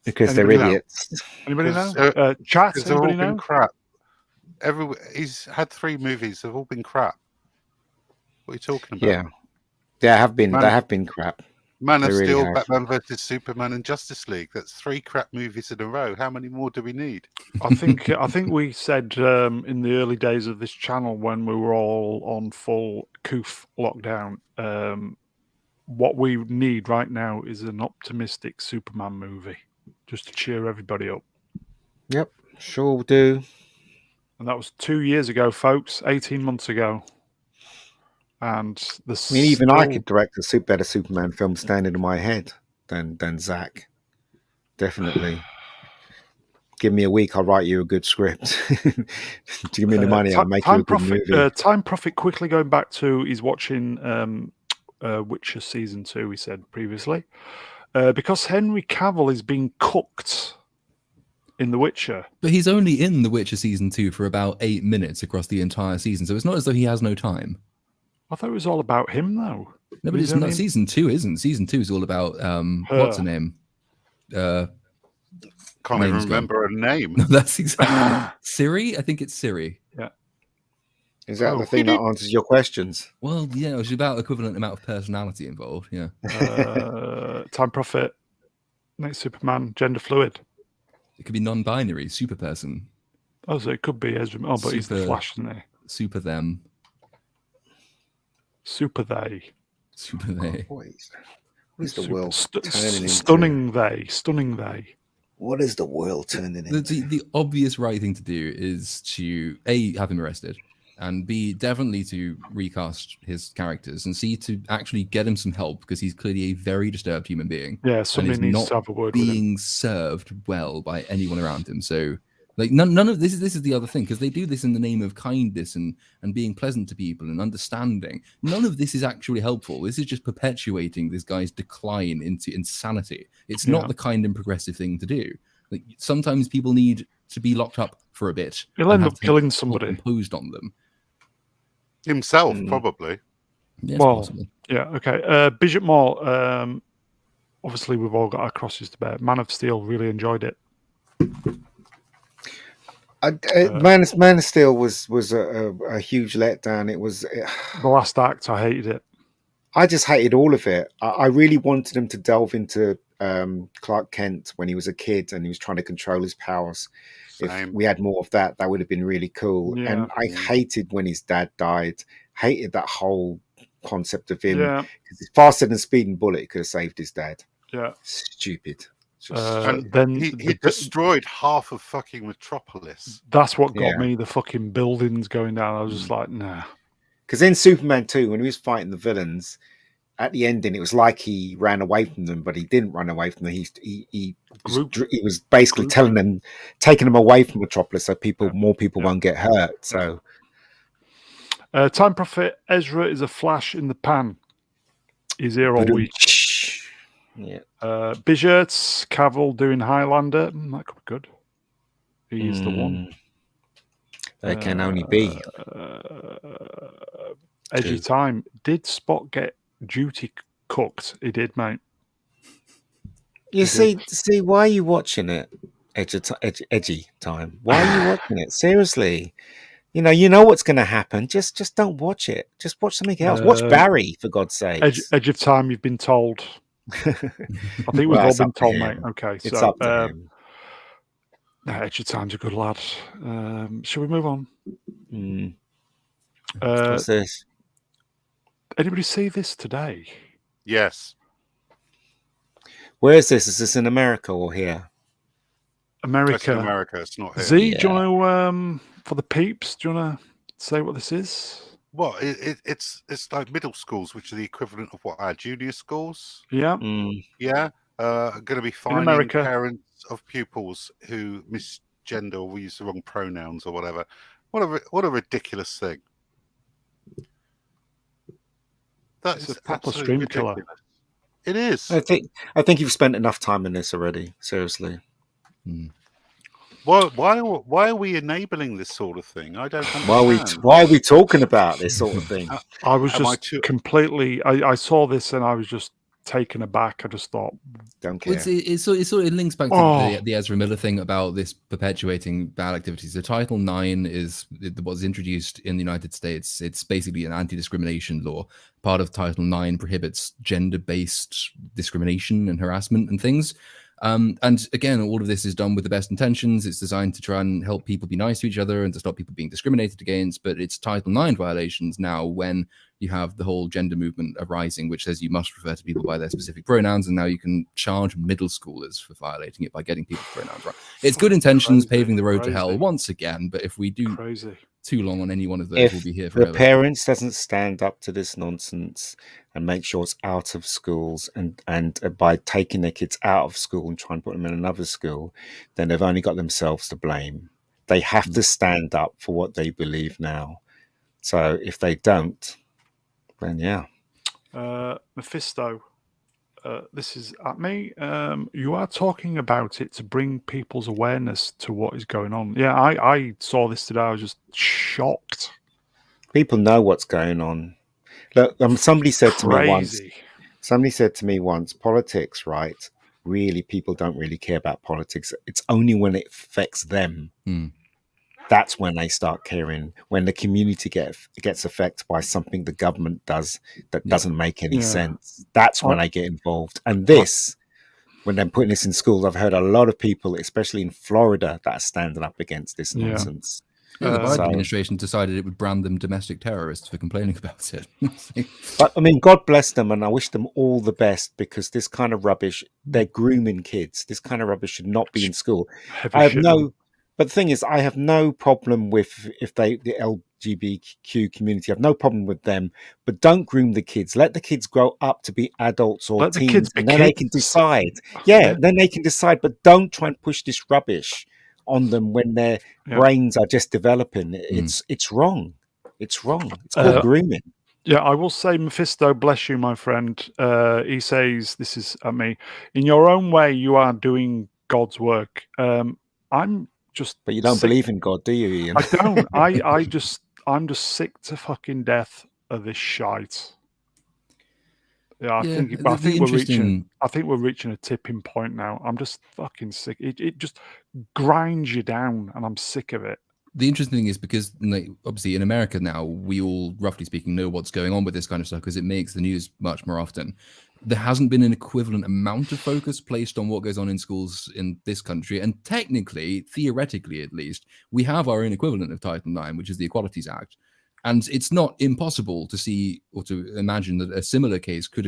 Because they're idiots. Anybody know? Chat? Anybody know? Been crap. He's had 3 movies. They've all been crap. What are you talking about? Yeah, they have been crap. Man of Steel, Batman vs Superman, and Justice League. That's 3 crap movies in a row. How many more do we need? I think we said in the early days of this channel when we were all on full coof lockdown, what we need right now is an optimistic Superman movie, just to cheer everybody up. Yep, sure do. And that was 2 years ago, folks, 18 months ago. And even I could direct a better Superman film standing in my head than Zach. Definitely. Give me a week, I'll write you a good script. Give me the money, I'll make you a good movie. Time Prophet, quickly going back to, he's watching Witcher Season 2, he said previously. Because Henry Cavill is being cooked in The Witcher. But he's only in The Witcher Season 2 for about 8 minutes across the entire season, so it's not as though he has no time. I thought it was all about him, though. No, but it's not. Season 2 isn't. Season 2 is all about what's her name? Can't even remember her name. No, that's exactly Siri. I think it's Siri. Yeah. Is that the thing that answers your questions? Well, yeah, it's about equivalent amount of personality involved. Yeah. Time Prophet, next Superman, gender fluid. It could be non-binary, super person. Oh, so it could be Ezra. Oh, but he's the Flash, isn't he? Super them. Super they. Super they. What is the world turning into? Stunning they. What is the world turning into? The obvious right thing to do is to A, have him arrested, and B, definitely to recast his characters, and C, to actually get him some help, because he's clearly a very disturbed human being. Yeah, somebody needs to have a word with him. Being served well by anyone around him. So, like, none of this is the other thing, because they do this in the name of kindness and being pleasant to people and understanding. None of this is actually helpful. This is just perpetuating this guy's decline into insanity. It's not the kind and progressive thing to do. Like, sometimes people need to be locked up for a bit. He'll end up killing somebody. Imposed on them. Himself, probably. Yes, well, possible. Yeah, okay. Bishop Moore, obviously we've all got our crosses to bear. Man of Steel, really enjoyed it. Man of Steel was a huge letdown. It was the last act. I hated it. I just hated all of it. I really wanted him to delve into Clark Kent when he was a kid and he was trying to control his powers. Same. If we had more of that, that would have been really cool. Yeah. And I hated when his dad died. Hated that whole concept of him. Yeah. Because faster than Speeding Bullet, he could have saved his dad. Yeah. Stupid. Then he destroyed half of fucking Metropolis. That's what got me. The fucking buildings going down. I was just like, nah. Because in Superman 2, when he was fighting the villains, at the ending, it was like he ran away from them, but he didn't run away from them. He was basically telling them, taking them away from Metropolis, so more people won't get hurt. So, Time Prophet, Ezra is a flash in the pan. He's here all week. Yeah. Bijerts, Cavill doing Highlander. That could be good. He's the one. There can only be. Edgy Time. Did Spot get duty cooked? He did, mate. You see, why are you watching it? Edgy time. Why are you watching it? Seriously. You know what's going to happen. Just don't watch it. Just watch something else. Watch Barry, for God's sakes. Edge of time, you've been told. I think we've all been told, mate. Okay, it's so up to him. Edge of time's a good lad. Shall we move on? What's this? Anybody see this today? Yes. Where is this? Is this in America or here? America. It's in America. It's not here. Z, do you want to, for the peeps, do you want to say what this is? Well, it's like middle schools, which are the equivalent of what our junior schools. Yeah. Yeah. Are going to be fining parents of pupils who misgender or use the wrong pronouns or whatever. What a ridiculous thing. That's a proper stream killer. It is. I think you've spent enough time in this already. Seriously. Well, why are we enabling this sort of thing? I don't understand. Why are we talking about this sort of thing? I was just completely. I saw this and I was just taken aback. I just thought, don't care. It sort of links back to the Ezra Miller thing about this perpetuating bad activities. So Title IX was introduced in the United States. It's basically an anti-discrimination law. Part of Title IX prohibits gender-based discrimination and harassment and things. And again, all of this is done with the best intentions. It's designed to try and help people be nice to each other and to stop people being discriminated against. But it's Title IX violations now when you have the whole gender movement arising, which says you must refer to people by their specific pronouns. And now you can charge middle schoolers for violating it by getting people's pronouns right. It's good intentions, paving the road to hell once again. But if we do too long on any one of those, we'll be here forever. If the parents doesn't stand up to this nonsense and make sure it's out of schools and by taking their kids out of school and trying to put them in another school, then they've only got themselves to blame. They have to stand up for what they believe now. So if they don't, then yeah. Mephisto, this is at me. You are talking about it to bring people's awareness to what is going on. Yeah, I saw this today. I was just shocked. People know what's going on. Look, somebody said to me once, politics, right? Really, people don't really care about politics. It's only when it affects them. That's when they start caring. When the community gets affected by something the government does that doesn't make any sense. That's when they get involved. And when they're putting this in schools, I've heard a lot of people, especially in Florida, that are standing up against this nonsense. Yeah, the Biden administration decided it would brand them domestic terrorists for complaining about it. But I mean, God bless them, and I wish them all the best, because this kind of rubbish, they're grooming kids. This kind of rubbish should not be in school. But the thing is, I have no problem with the LGBTQ community. I have no problem with them, but don't groom the kids. Let the kids grow up to be adults or teens, and then they can decide. Then they can decide, but don't try and push this rubbish on them when their brains are just developing. It's wrong. It's wrong. It's called grooming. Yeah, I will say, Mephisto, bless you, my friend. He says, this is at me. In your own way, you are doing God's work. But you don't believe in God, do you, Ian? I don't. I'm just sick to fucking death of this shite. Yeah, I think we're reaching a tipping point now. I'm just fucking sick. It just grinds you down, and I'm sick of it. The interesting thing is because obviously in America now, we all, roughly speaking, know what's going on with this kind of stuff because it makes the news much more often. There hasn't been an equivalent amount of focus placed on what goes on in schools in this country. And technically, theoretically at least, we have our own equivalent of Title IX, which is the Equalities Act. And it's not impossible to see or to imagine that a similar case could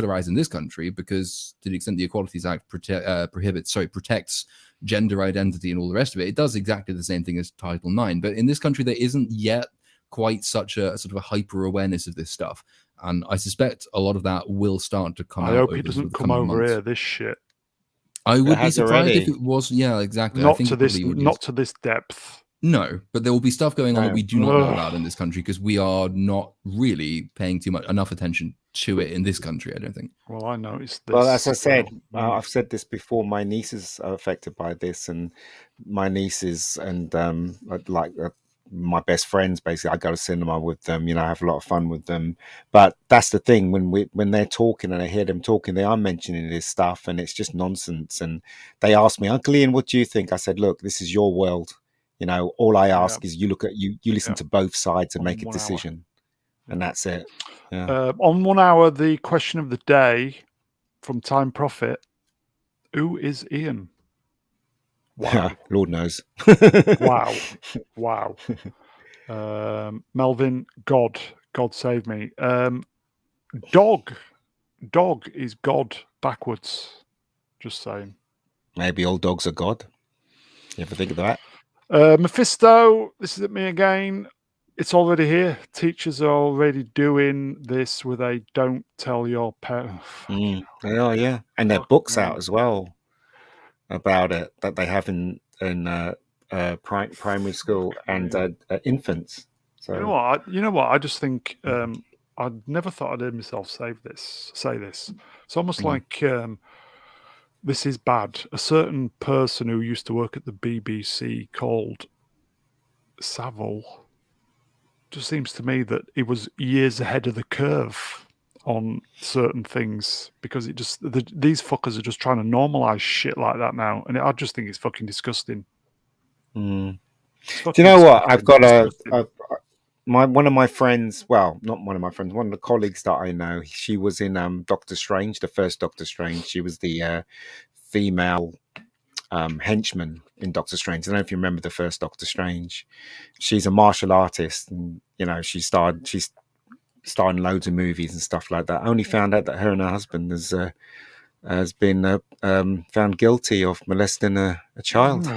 arise in this country, because to the extent the Equalities Act protects gender identity and all the rest of it, it does exactly the same thing as Title IX. But in this country, there isn't yet quite such a sort of a hyper awareness of this stuff. And I suspect a lot of that will start to come out. I hope it doesn't come over here, this shit. I would be surprised if it was. Yeah, exactly. Not to this depth. No, but there will be stuff going on that we do not know about in this country because we are not really paying enough attention to it in this country, I don't think. Well, I noticed this. Well, as I said, I've said this before, my nieces are affected by this, and my nieces and my best friends. Basically, I go to cinema with them. I have a lot of fun with them. But that's the thing, when they're talking and I hear them talking, they are mentioning this stuff, and it's just nonsense. And they ask me, Uncle Ian, what do you think? I said, look, this is your world. All I ask is you look at you listen to both sides and make a decision, and that's it. Yeah. On 1 hour, the question of the day from Time Prophet: who is Ian? Wow. Lord knows. Wow. Melvin, God save me. Dog is God backwards. Just saying. Maybe all dogs are God. You ever think of that? Mephisto, this is at me again. It's already here. Teachers are already doing this with a don't tell your parents. They are, yeah. And there are books out as well about it that they have in primary school and infants. So You know what? I just think I'd never thought I'd heard myself say this. It's almost like this is bad. A certain person who used to work at the BBC called Savile, just seems to me that he was years ahead of the curve on certain things, because these fuckers are just trying to normalize shit like that now, and I just think it's fucking disgusting. Do you know what? I've got one of my friends, well, not one of my friends, one of the colleagues that I know, she was in Doctor Strange, the first Doctor Strange. She was the female henchman in Doctor Strange. I don't know if you remember the first Doctor Strange. She's a martial artist, and she's starred in loads of movies and stuff like that. I only found out that her and her husband has been found guilty of molesting a child.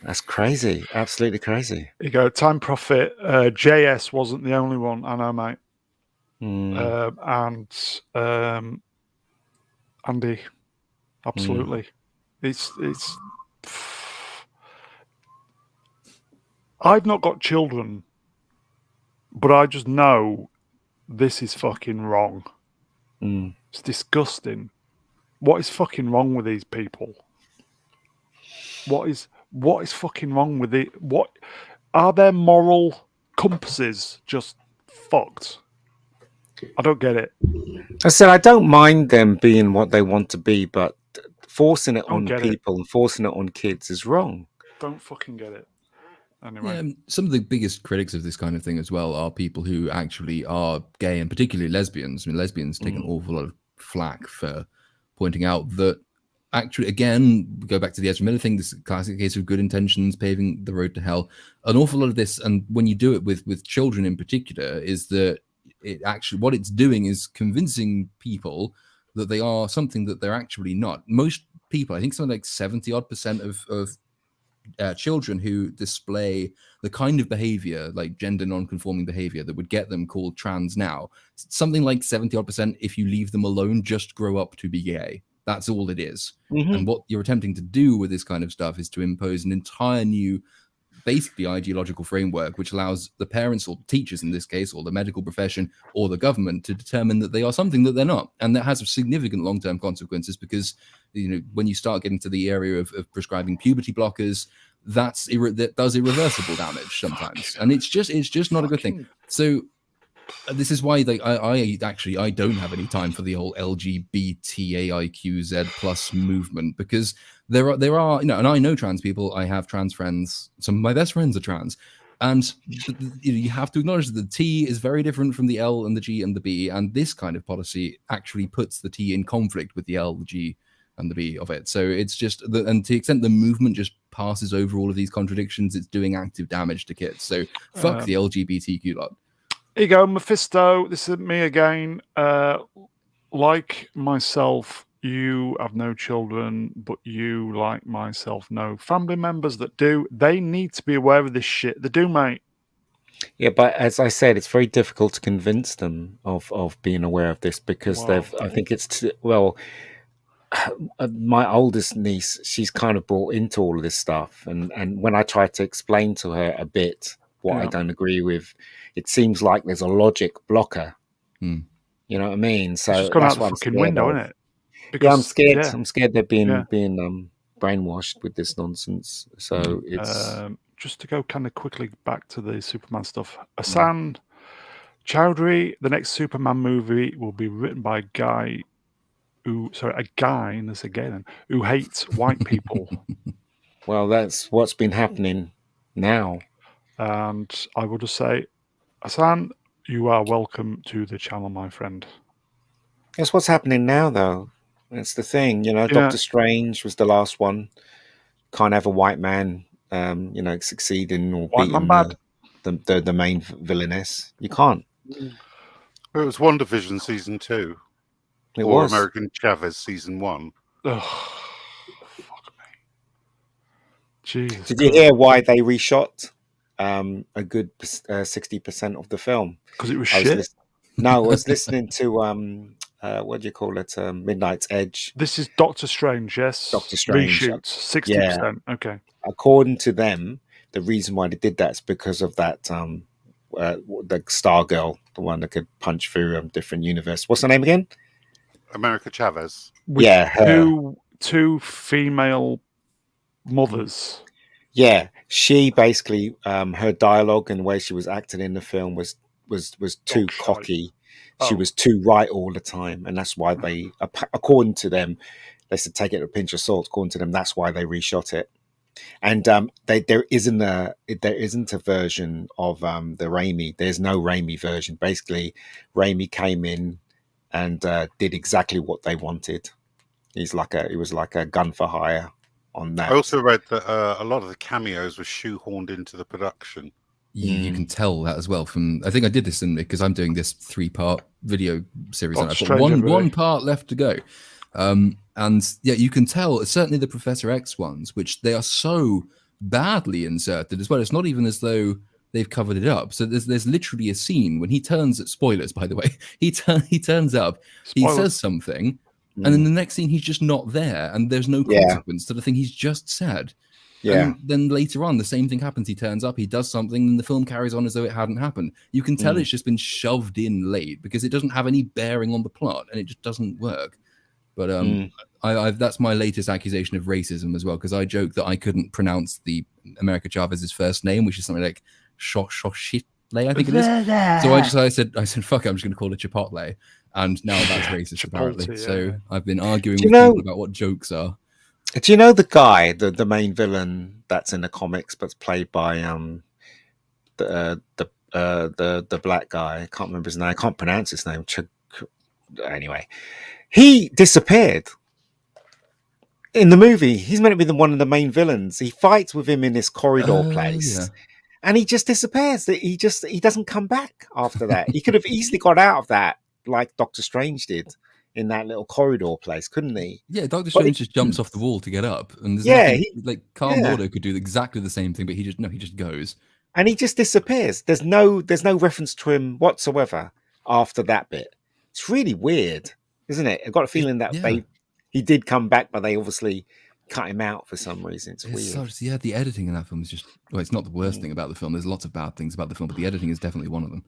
That's crazy. Absolutely crazy. There you go. Time Prophet. JS wasn't the only one. I know, mate. And Andy. Absolutely. It's I've not got children, but I just know this is fucking wrong. It's disgusting. What is fucking wrong with these people? What is fucking wrong with it? What are their moral compasses just fucked? I don't get it. I said I don't mind them being what they want to be, but forcing it on people and forcing it on kids is wrong. Don't fucking get it. Anyway. Some of the biggest critics of this kind of thing as well are people who actually are gay, and particularly lesbians. I mean, lesbians take an awful lot of flack for pointing out that actually, again, go back to the Ezra Miller thing, this classic case of good intentions paving the road to hell. An awful lot of this, and when you do it with children in particular, is that it actually, what it's doing is convincing people that they are something that they're actually not. Most people, I think something like 70% of children who display the kind of behavior, like gender non-conforming behavior that would get them called trans now, something like 70% if you leave them alone, just grow up to be gay. That's all it is. And what you're attempting to do with this kind of stuff is to impose an entire new, basically ideological framework, which allows the parents or teachers in this case, or the medical profession or the government to determine that they are something that they're not. And that has significant long-term consequences, because when you start getting to the area of prescribing puberty blockers, that does irreversible damage sometimes, and it's just not a good thing. So this is why I don't have any time for the whole LGBTAIQZ plus movement, because there are and I know trans people. I have trans friends. Some of my best friends are trans, and you have to acknowledge that the T is very different from the L and the G and the B, and this kind of policy actually puts the T in conflict with the L, the G, and the B of it. So it's just and to the extent the movement just passes over all of these contradictions, it's doing active damage to kids. So fuck the LGBTQ lot. Here you go, Mephisto. This is me again. Like myself, you have no children, but you, like myself, know family members that do. They need to be aware of this shit. They do, mate. Yeah, but as I said, it's very difficult to convince them of being aware of this, because I think it's my oldest niece, she's kind of brought into all of this stuff, and when I try to explain to her a bit what I don't agree with, it seems like there's a logic blocker. You know what I mean? So it's just gone out the fucking window, isn't it? Because, I'm scared. Yeah. I'm scared they're being brainwashed with this nonsense. So it's just to go kind of quickly back to the Superman stuff. Hassan Chowdhury, the next Superman movie will be written by a guy who hates white people. Well, that's what's been happening now. And I will just say, Hassan, you are welcome to the channel, my friend. That's what's happening now, though. That's the thing, you know. Yeah. Doctor Strange was the last one. Can't have a white man, succeeding or White beating man bad. the main villainess. You can't. It was WandaVision season 2. It or was American Chavez season 1. Ugh, fuck me. Jesus. Did you hear why they reshot a good 60% of the film? Because it was shit. I was listening to what do you call it? Midnight's Edge. This is Doctor Strange, yes. Doctor Strange. Reshoots 60%. Yeah. Okay. According to them, the reason why they did that is because of that the Star Girl, the one that could punch through a different universe. What's her name again? America Chavez. With her. Two female mothers. Yeah, she basically her dialogue and the way she was acting in the film was too cocky. She was too right all the time, and that's why they, according to them, they said take it with a pinch of salt. According to them, that's why they reshot it. And there isn't a version of the Raimi. There's no Raimi version. Basically, Raimi came in and did exactly what they wanted. It was like a gun for hire on that. I also read that a lot of the cameos were shoehorned into the production. You can tell that as well from. I think I did this because I'm doing this 3-part video series, and I've got one part left to go. And yeah, you can tell certainly the Professor X ones, which they are so badly inserted as well. It's not even as though they've covered it up. So there's literally a scene when he turns. Spoilers, by the way. He turns up. Spoilers. He says something, and then the next scene he's just not there, and there's no consequence to the thing he's just said. Yeah. And then later on, the same thing happens. He turns up, he does something, and the film carries on as though it hadn't happened. You can tell it's just been shoved in late because it doesn't have any bearing on the plot, and it just doesn't work. But that's my latest accusation of racism as well, because I joke that I couldn't pronounce the America Chavez's first name, which is something like Shoshitle, I think it is. So I said, fuck it, I'm just going to call it Chipotle, and now that's racist apparently. Yeah. So I've been arguing with people about what jokes are. Do you know the guy, the main villain that's in the comics, but's played by the black guy? I can't remember his name. I can't pronounce his name. Anyway, he disappeared in the movie. He's meant to be one of the main villains. He fights with him in this corridor place, and he just disappears. He doesn't come back after that. He could have easily got out of that, like Doctor Strange did. In that little corridor place, couldn't he? Yeah, Doctor Strange just jumps off the wall to get up, and there's nothing, Carl Mordo could do exactly the same thing, but he just goes, and he just disappears. There's no reference to him whatsoever after that bit. It's really weird, isn't it? I've got a feeling that he did come back, but they obviously cut him out for some reason. It's weird. The editing in that film is just it's not the worst thing about the film. There's lots of bad things about the film, but the editing is definitely one of them.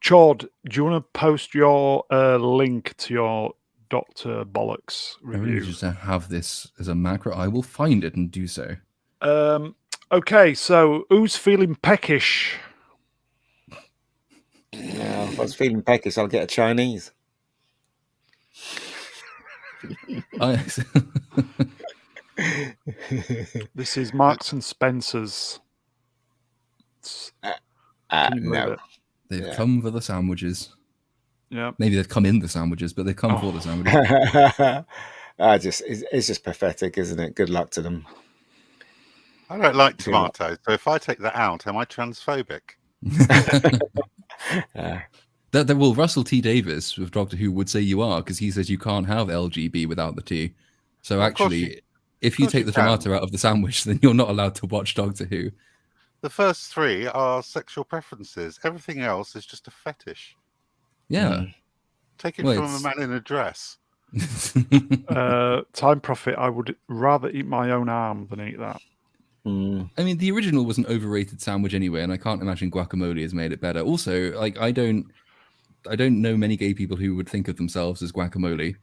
Chord, do you want to post your link to your Dr. Bollocks review? I just have this as a macro. I will find it and do so. Okay, so who's feeling peckish? Yeah, if I was feeling peckish, I'll get a Chinese. This is Marks and Spencer's. No. They've come for the sandwiches. Yeah. Maybe they've come in the sandwiches, but they've come for the sandwiches. It's just pathetic, isn't it? Good luck to them. I don't like tomatoes, so if I take that out, am I transphobic? Well, Russell T Davies with Doctor Who would say you are, because he says you can't have LGB without the T. So actually, if you take the tomato out of the sandwich, then you're not allowed to watch Doctor Who. The first 3 are sexual preferences. Everything else is just a fetish. Yeah. Take it from a man in a dress. Time Prophet, I would rather eat my own arm than eat that. I mean, the original was an overrated sandwich anyway, and I can't imagine guacamole has made it better. Also, like I don't know many gay people who would think of themselves as guacamole,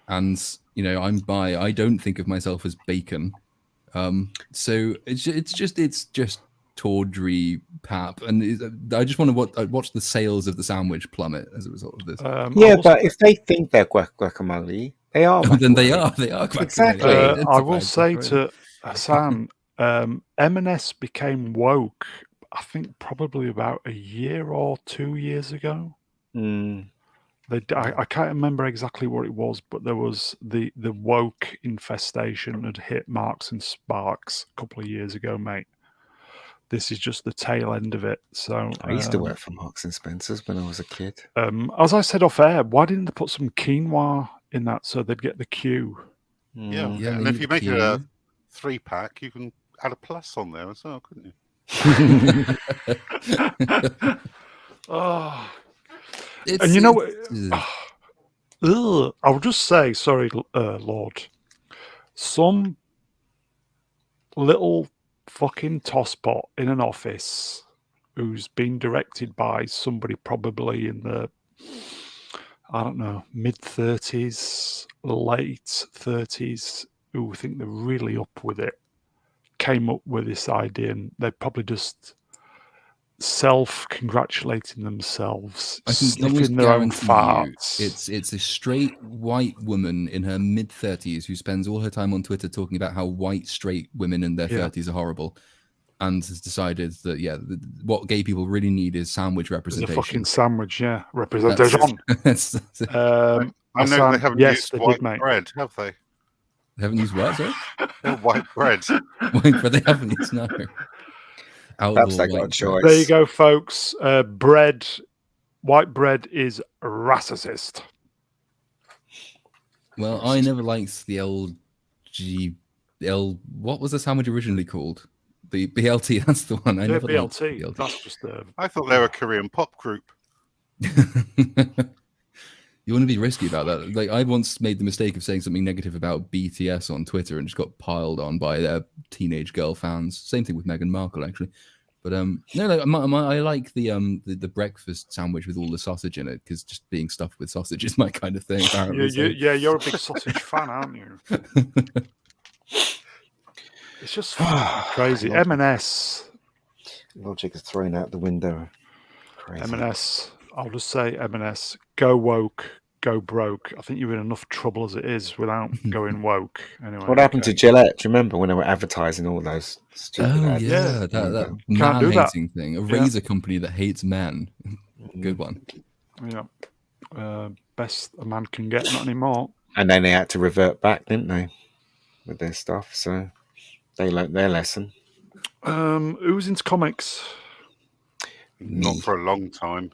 and I'm bi. I don't think of myself as bacon. So it's just tawdry pap, and I just want to watch the sales of the sandwich plummet as a result of this. But if they think they're guacamole, they are. Then they are guacamole. Exactly. I will say to Hassan, M&S became woke, I think probably about a year or 2 years ago. I can't remember exactly what it was, but there was the woke infestation had hit Marks and Sparks a couple of years ago, mate. This is just the tail end of it. So I used to work for Marks and Spencer's when I was a kid. As I said off air, why didn't they put some quinoa in that so they'd get the Q? Yeah, and if you make it a 3-pack, you can add a plus on there as well, couldn't you? And you know what? I'll just say, sorry, Lord. Some little fucking tosspot in an office who's been directed by somebody probably in the, I don't know, mid-30s, late 30s, who think they're really up with it, came up with this idea, and they probably just self-congratulating themselves, I can sniffing their own farts. It's a straight white woman in her mid-30s who spends all her time on Twitter talking about how white straight women in their 30s are horrible, and has decided that what gay people really need is sandwich representation. It's a fucking sandwich, representation. I know they haven't used white bread, have they? They haven't used what, sorry? White bread. White bread, they haven't used, no. Perhaps they got a choice. There you go, folks. White bread is racist. Well, I never liked the what was the sandwich originally called? The BLT, that's the one. I never liked BLT. That's just I thought they were a Korean pop group. You want to be risky about that. Like, I once made the mistake of saying something negative about BTS on Twitter and just got piled on by their teenage girl fans. Same thing with Meghan Markle, actually. But I like the breakfast sandwich with all the sausage in it, because just being stuffed with sausage is my kind of thing. You're a big sausage fan, aren't you? It's just crazy. M&S. Logic is thrown out the window. Crazy. M&S. I'll just say M&S. Go woke, go broke. I think you're in enough trouble as it is without going woke. Anyway, what happened to Gillette? Do you remember when they were advertising all those stupid ads? Yeah, that man-hating thing. A razor company that hates men. Good one. Yeah. Best a man can get, not anymore. And then they had to revert back, didn't they? With their stuff. So they learnt their lesson. Who's into comics? Not for a long time.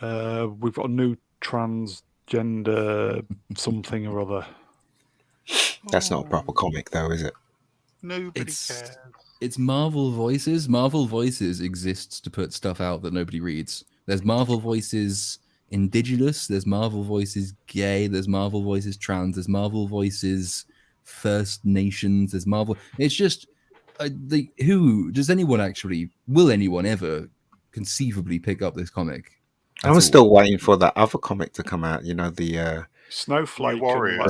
We've got a new transgender something or other. That's not a proper comic, though, is it? Nobody cares. It's Marvel Voices. Marvel Voices exists to put stuff out that nobody reads. There's Marvel Voices Indigenous. There's Marvel Voices Gay. There's Marvel Voices Trans. There's Marvel Voices First Nations. There's Marvel. It's just, will anyone ever conceivably pick up this comic? I'm still waiting for that other comic to come out. You know, the Snowflake Warrior.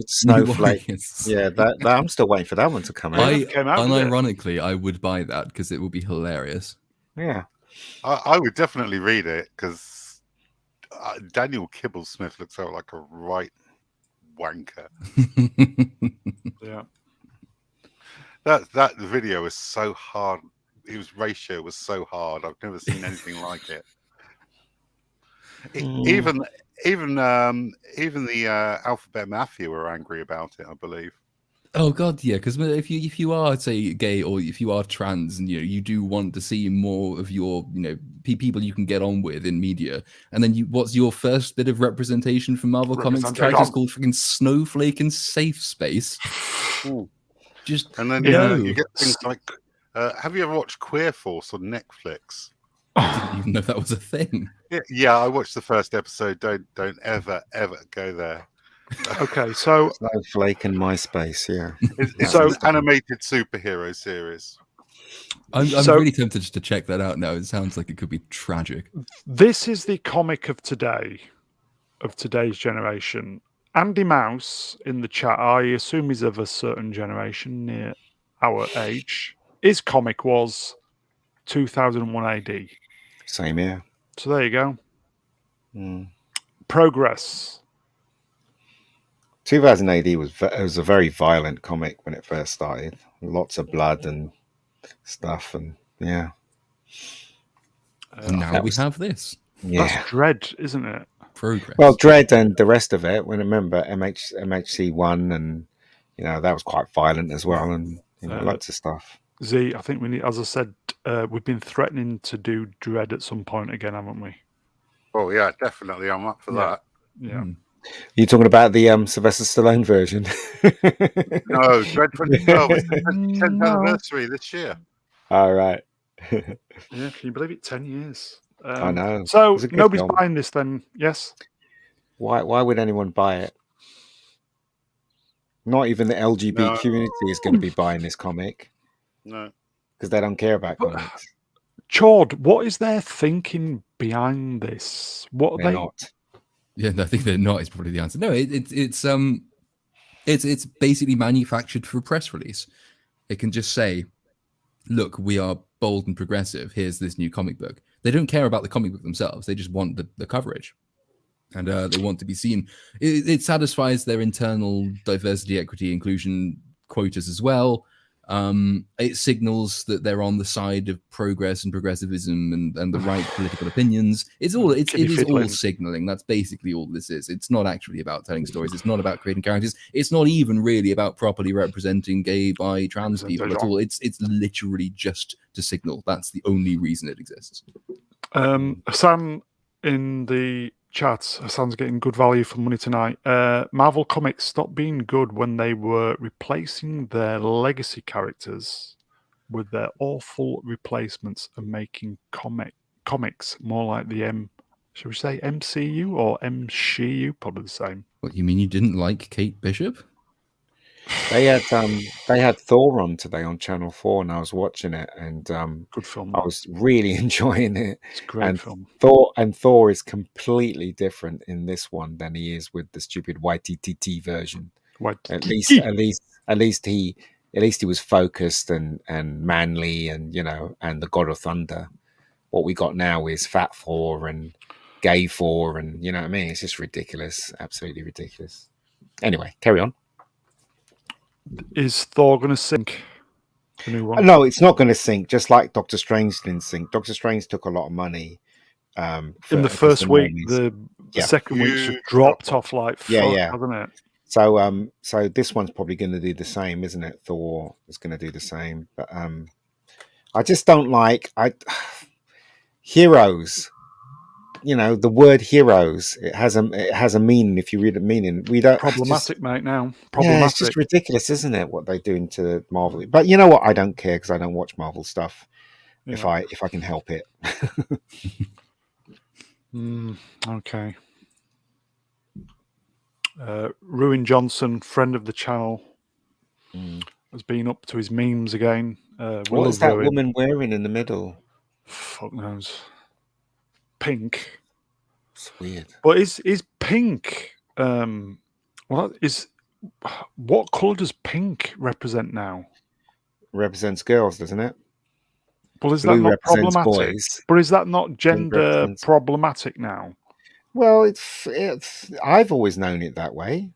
Snowflake. Yeah, that I'm still waiting for that one to come out. Unironically, I would buy that because it would be hilarious. Yeah, I would definitely read it because Daniel Kibblesmith looks out like a right wanker. Yeah, that video was so hard. His ratio was so hard. I've never seen anything like it. Even the Alphabet Mafia were angry about it, I believe. Oh God, yeah. Because if you are, say, gay, or if you are trans, and you do want to see more of your people you can get on with in media, and then what's your first bit of representation from Marvel Comics characters called freaking Snowflake and Safe Space? And then you get things like. Have you ever watched Queer Force on Netflix? I didn't even know that was a thing. Yeah, I watched the first episode. Don't ever go there. Okay, so Snowflake and MySpace, yeah. It's an animated superhero series. I'm really tempted just to check that out now. It sounds like it could be tragic. This is the comic of today, of today's generation, Andy Mouse in the chat, I assume he's of a certain generation near our age. His comic was 2001 AD. Same here. So there you go. Mm. Progress. 2000 AD was a very violent comic when it first started. Lots of blood and stuff, and yeah. And now we have this. Yeah. That's Dread, isn't it? Progress. Well, Dread and the rest of it. When I remember MHC1, and that was quite violent as well, and lots of stuff. Z, I think we need, as I said, we've been threatening to do Dread at some point again, haven't we? Oh yeah, definitely. I'm up for that. Yeah. You're talking about the Sylvester Stallone version? No, Dread 2012. It's the 10th anniversary this year. All right. Yeah, can you believe it? 10 years. I know. So nobody's buying this then, yes? Why would anyone buy it? Not even the LGBT community is going to be buying this comic. No. Because they don't care about comics. Chord, what is their thinking behind this? What are They're they not. Yeah, I think they're not is probably the answer. No, it's basically manufactured for a press release. It can just say, look, we are bold and progressive. Here's this new comic book. They don't care about the comic book themselves. They just want the coverage. And they want to be seen. It satisfies their internal diversity, equity, inclusion quotas as well. It signals that they're on the side of progress and progressivism and the right political opinions. It is all signaling. That's basically all this is. It's not actually about telling stories. It's not about creating characters. It's not even really about properly representing gay, bi, trans people at all. It's literally just to signal. That's the only reason it exists. Sam in the chat, Hassan's getting good value for money tonight. Marvel Comics stopped being good when they were replacing their legacy characters with their awful replacements and making comics more like the should we say MCU or MCU? Probably the same. What, you mean you didn't like Kate Bishop? They had Thor on today on Channel 4, and I was watching it, and good film. I was really enjoying it. It's a great film. Thor is completely different in this one than he is with the stupid YTTT version. At least he was focused and manly, and and the God of Thunder. What we got now is Fat Thor and Gay Thor, and you know what I mean? It's just ridiculous, absolutely ridiculous. Anyway, carry on. Is Thor going to sink? The new one? No, it's not going to sink. Just like Doctor Strange didn't sink. Doctor Strange took a lot of money. In the first week, the second week just dropped off like fuck, hasn't it? So so this one's probably going to do the same, isn't it? Thor is going to do the same, but I just don't like heroes. The word heroes, it has a meaning. If you read the meaning, we don't problematic, mate. Now, problematic. Yeah, it's just ridiculous, isn't it? What they're doing to Marvel. But you know what? I don't care because I don't watch Marvel stuff. Yeah. If I can help it. Okay. Ruin Johnson, friend of the channel, has been up to his memes again. What is that woman wearing in the middle? Fuck knows. Pink. It's weird. But is pink? What colour does pink represent now? Represents girls, doesn't it? Well, is that not problematic? Boys. But is that not gender problematic now? Well, it's. I've always known it that way,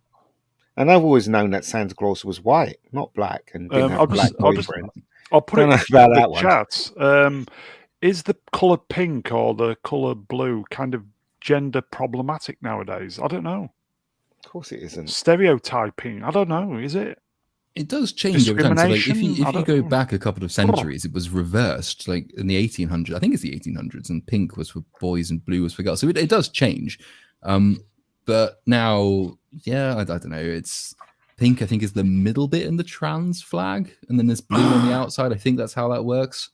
and I've always known that Santa Claus was white, not black, and didn't have black boyfriend. I'll put it in the chat. Is the colour pink or the colour blue kind of gender problematic nowadays? I don't know. Of course it isn't. Stereotyping. I don't know. Is it? It does change over time. So like, if you go back a couple of centuries, it was reversed. Like in the 1800s, I think it's the 1800s, and pink was for boys and blue was for girls. So it does change. But now, I don't know. It's pink, I think, is the middle bit in the trans flag, and then there's blue on the outside. I think that's how that works.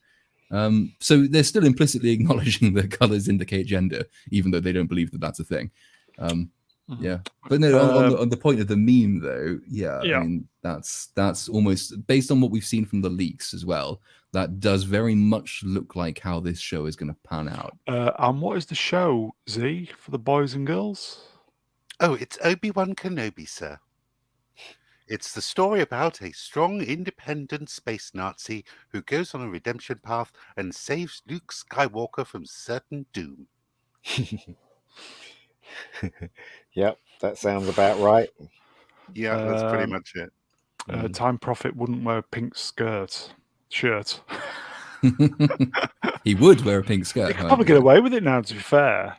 So they're still implicitly acknowledging that colors indicate gender, even though they don't believe that that's a thing. But no, on the point of the meme, though, I mean, that's almost based on what we've seen from the leaks as well. That does very much look like how this show is going to pan out. And what is the show, Z, for the boys and girls? Oh, it's Obi-Wan Kenobi, sir. It's the story about a strong, independent space Nazi who goes on a redemption path and saves Luke Skywalker from certain doom. Yep, that sounds about right. Yeah, that's pretty much it. Time Prophet wouldn't wear a pink shirt. He would wear a pink skirt. He could probably get away with it now, to be fair.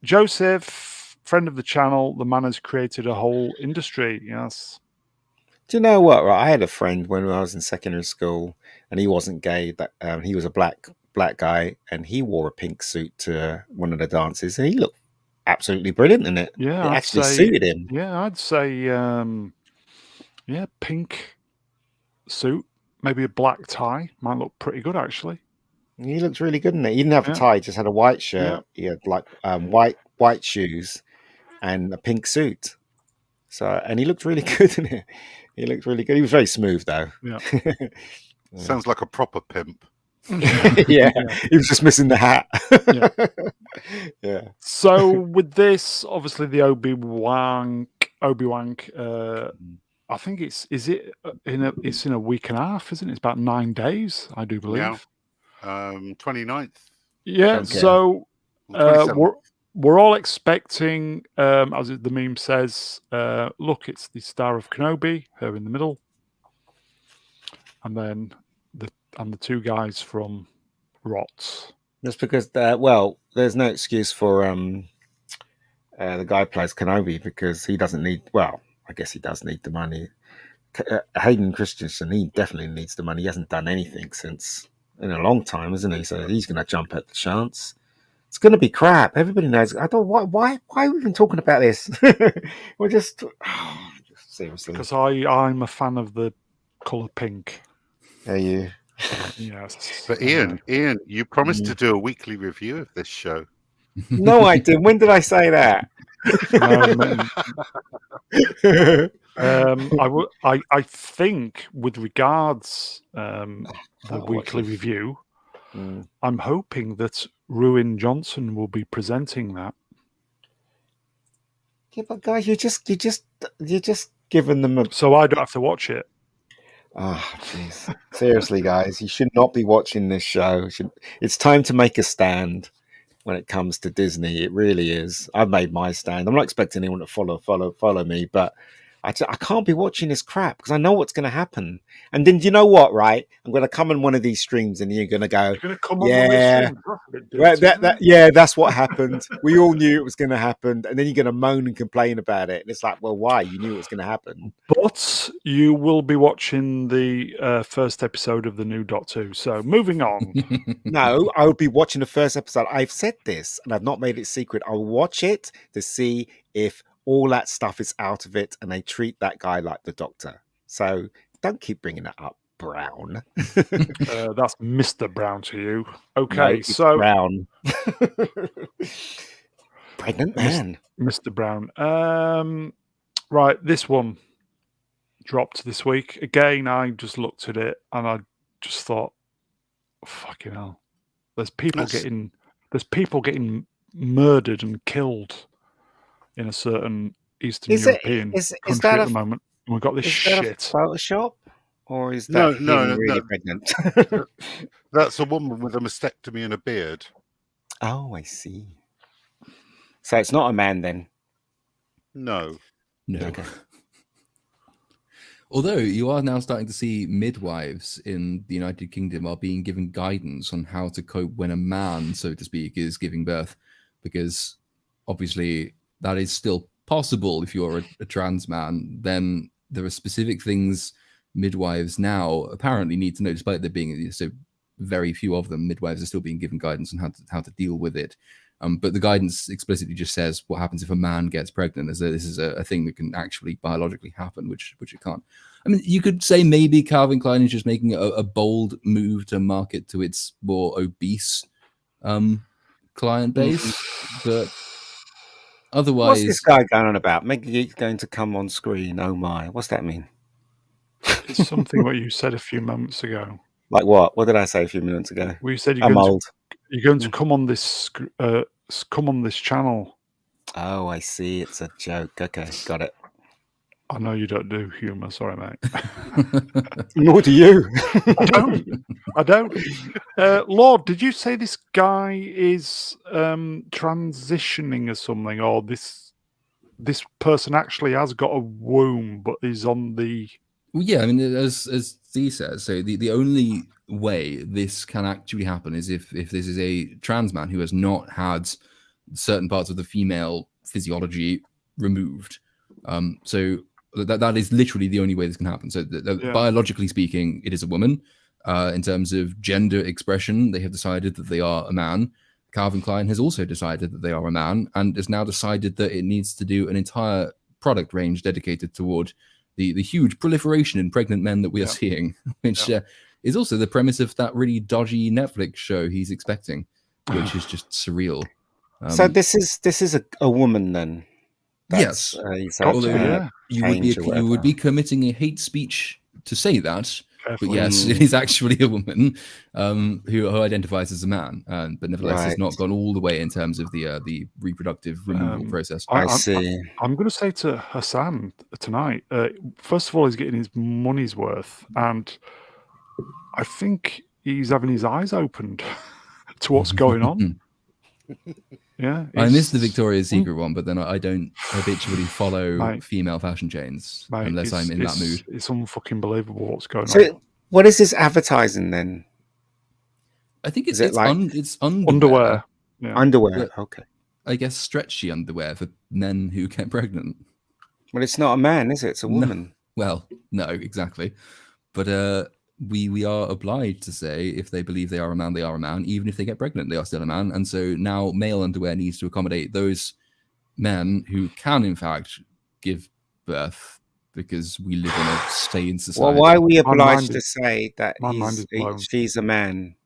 Joseph, friend of the channel, the man has created a whole industry. Yes. Do you know what? Right, I had a friend when I was in secondary school, and he wasn't gay. That he was a black guy, and he wore a pink suit to one of the dances, and he looked absolutely brilliant in it. Yeah, it actually suited him. Yeah, I'd say, pink suit, maybe a black tie might look pretty good actually. He looked really good in it. He didn't have a tie; he just had a white shirt. He had like white shoes and a pink suit. So, and he looked really good in it. He looked really good. He was very smooth, though. Yeah. Sounds like a proper pimp. Yeah, he was just missing the hat. Yeah. So with this, obviously the Obi-Wan, I think it's in a week and a half, isn't it? It's about 9 days, I do believe. Yeah. 29th. Yeah. Okay. So we're all expecting, as the meme says, look, it's the Star of Kenobi, her in the middle, and then the two guys from ROTS. That's because, there's no excuse for the guy who plays Kenobi because he doesn't need. Well, I guess he does need the money. Hayden Christensen, he definitely needs the money. He hasn't done anything in a long time, isn't he? So he's going to jump at the chance. It's going to be crap. Everybody knows. I don't. Why are we even talking about this? We're just seriously. Because I'm a fan of the color pink. Are you? Yes. But Ian, you promised to do a weekly review of this show. No, I didn't. When did I say that? I think with regards the weekly review, I'm hoping that Ruin Johnson will be presenting that. Yeah, but guys, you're just giving them a. So I don't have to watch it. Oh, jeez. Seriously, guys, you should not be watching this show. It's time to make a stand when it comes to Disney. It really is. I've made my stand. I'm not expecting anyone to follow me, but I can't be watching this crap because I know what's going to happen. And then you know what, right? I'm going to come on one of these streams and you're going to go, that's what happened. We all knew it was going to happen. And then you're going to moan and complain about it. And it's like, well, why? You knew it was going to happen. But you will be watching the first episode of the new .2. So moving on. No, I would be watching the first episode. I've said this and I've not made it secret. I'll watch it to see if all that stuff is out of it and they treat that guy like the Doctor. So don't keep bringing that up, Brown. That's Mr. Brown to you. Okay, no, so Brown. Pregnant man. Mr. Brown. Right, this one dropped this week. Again, I just looked at it and I just thought, fucking hell. There's people getting murdered and killed in a certain Eastern European country at the moment. And we've got this shit. Photoshop? Or is that really pregnant? That's a woman with a mastectomy and a beard. Oh, I see. So it's not a man then? No. Okay. Although you are now starting to see midwives in the United Kingdom are being given guidance on how to cope when a man, so to speak, is giving birth. Because obviously that is still possible if you're a trans man. Then there are specific things midwives now apparently need to know, despite there being so very few of them. Midwives are still being given guidance on how to deal with it. But the guidance explicitly just says what happens if a man gets pregnant. This is a thing that can actually biologically happen, which it can't. I mean, you could say maybe Calvin Klein is just making a bold move to market to its more obese client base, but otherwise, what's this guy going on about? Mega Geek's going to come on screen. Oh my! What's that mean? It's something what you said a few moments ago. Like what? What did I say a few minutes ago? Well, you said I'm old. You're going to come on this channel. Oh, I see. It's a joke. Okay, got it. I know you don't do humour. Sorry, mate. Nor do you. I don't. Lord, did you say this guy is transitioning or something, or this person actually has got a womb, but is on the? Well, yeah, I mean, as Z says, so the only way this can actually happen is if this is a trans man who has not had certain parts of the female physiology removed. So that is literally the only way this can happen. So biologically speaking, it is a woman. In terms of gender expression, they have decided that they are a man. Calvin Klein has also decided that they are a man, and has now decided that it needs to do an entire product range dedicated toward the huge proliferation in pregnant men that we are seeing, which is also the premise of that really dodgy Netflix show he's expecting, which is just surreal. So this is a woman then? Yes. You would be committing a hate speech to say that. But yes, it is actually a woman who identifies as a man, but nevertheless has not gone all the way in terms of the reproductive removal process. I see. I'm going to say to Hassan tonight, first of all, he's getting his money's worth, and I think he's having his eyes opened to what's going on. Yeah, I missed the Victoria's Secret one, but then I don't habitually follow female fashion chains unless I'm in that mood. It's unfucking believable what's going on. What is this advertising then? I think it's underwear. Yeah. Underwear, okay. I guess stretchy underwear for men who get pregnant. Well, it's not a man, is it? It's a woman. No. Well, no, exactly. But we are obliged to say if they believe they are a man, they are a man. Even if they get pregnant, they are still a man. And so now male underwear needs to accommodate those men who can, in fact, give birth, because we live in a sane society. Well, why are we obliged to say that she's a man?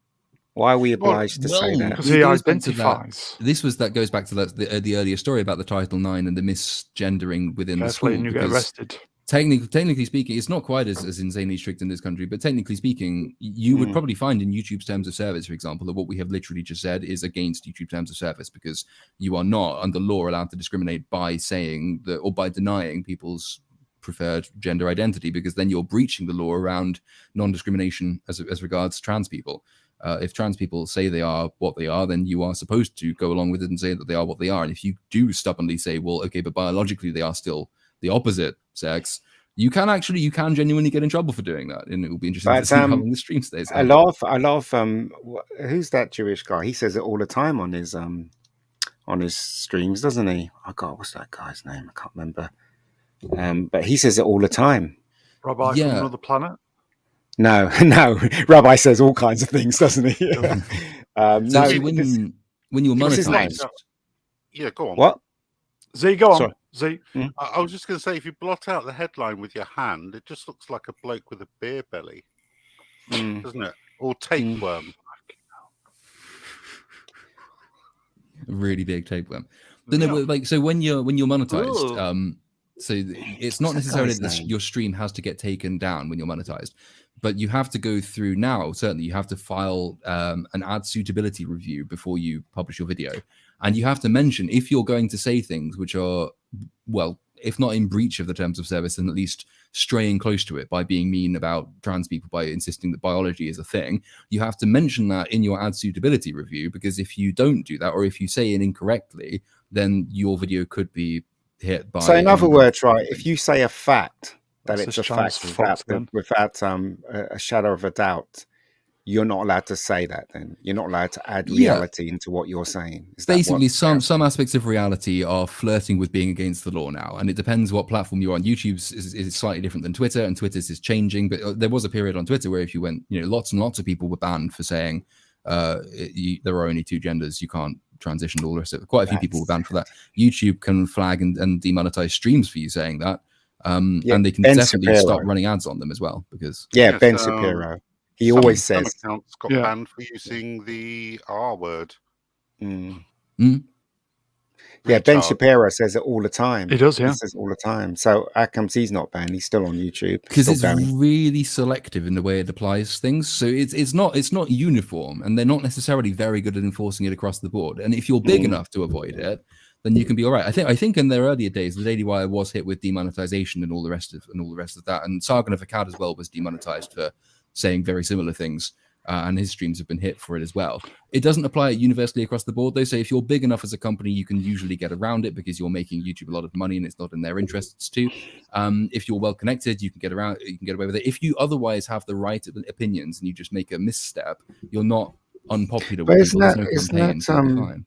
Why are we obliged to say that? Because he identifies. That goes back to the earlier story about the Title IX and the misgendering within the school. And you get arrested. Technically speaking, it's not quite as insanely strict in this country, but technically speaking, you would probably find in YouTube's terms of service, for example, that what we have literally just said is against YouTube terms of service, because you are not under law allowed to discriminate by saying that or by denying people's preferred gender identity, because then you're breaching the law around non-discrimination as regards trans people. If trans people say they are what they are, then you are supposed to go along with it and say that they are what they are. And if you do stubbornly say, well, okay, but biologically they are still the opposite sex, you can genuinely get in trouble for doing that, and it will be interesting to see how long the stream stays. I love who's that Jewish guy? He says it all the time on his streams, doesn't he? Oh God, what's that guy's name? I can't remember. But he says it all the time. Rabbi from another planet? No. Rabbi says all kinds of things, doesn't he? When you're monetized. Yeah, go on. What? Z, go on. Sorry. Z. I was just going to say, if you blot out the headline with your hand, it just looks like a bloke with a beer belly, doesn't it? Or tapeworm. A really big tapeworm. So when you're monetized, so it's not necessarily that your stream has to get taken down when you're monetized, but you have to go through now. Certainly, you have to file an ad suitability review before you publish your video. And you have to mention, if you're going to say things which are, well, if not in breach of the terms of service, then at least straying close to it by being mean about trans people, by insisting that biology is a thing, you have to mention that in your ad suitability review, because if you don't do that, or if you say it incorrectly, then your video could be hit by... So in other words, right, if you say a fact, that it's a fact without a shadow of a doubt, you're not allowed to say that then. You're not allowed to add reality into what you're saying. Basically, some aspects of reality are flirting with being against the law now. And it depends what platform you're on. YouTube's is slightly different than Twitter, and Twitter's is changing. But there was a period on Twitter where if you went, lots and lots of people were banned for saying there are only two genders, you can't transition, all the rest of it. Quite a few people were banned for that. YouTube can flag and demonetize streams for you saying that. And they can definitely start running ads on them as well. Because Ben Shapiro. He always says accounts got banned for using the R word. Yeah, Ben Shapiro says it all the time. He does, yeah. He says it all the time. So how comes he's not banned? He's still on YouTube. Because it's really selective in the way it applies things. So it's not uniform, and they're not necessarily very good at enforcing it across the board. And if you're big enough to avoid it, then you can be all right. I think in their earlier days, the Daily Wire was hit with demonetization and all the rest of that. And Sargon of Akkad as well was demonetized for saying very similar things. And his streams have been hit for it as well. It doesn't apply universally across the board, though. So if you're big enough as a company, you can usually get around it because you're making YouTube a lot of money and it's not in their interests to. If you're well connected, you can get away with it. If you otherwise have the right opinions and you just make a misstep, you're not unpopular with people. There's no campaign, so it'll be fine.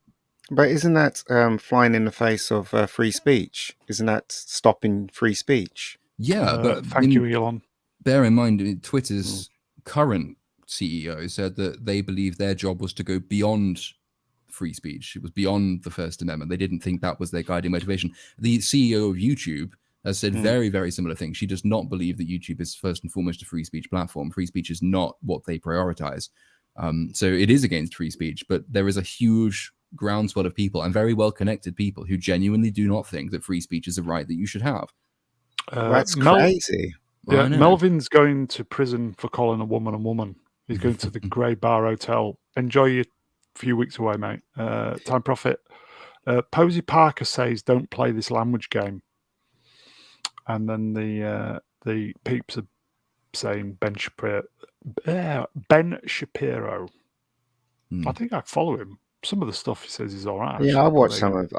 But isn't that flying in the face of free speech? Isn't that stopping free speech? Yeah, but thank you, Elon. Bear in mind, Twitter's current CEO said that they believed their job was to go beyond free speech. It was beyond the First Amendment. They didn't think that was their guiding motivation. The CEO of YouTube has said very, very similar things. She does not believe that YouTube is first and foremost a free speech platform. Free speech is not what they prioritize. So it is against free speech, but there is a huge groundswell of people and very well-connected people who genuinely do not think that free speech is a right that you should have. That's crazy. Yeah, Melvin's going to prison for calling a woman a woman. He's going to the Grey Bar Hotel. Enjoy your few weeks away, mate. Time Profit. Posey Parker says, "Don't play this language game." And then the peeps are saying Ben Shapiro. I think I follow him. Some of the stuff he says is all right. Yeah, I watched some of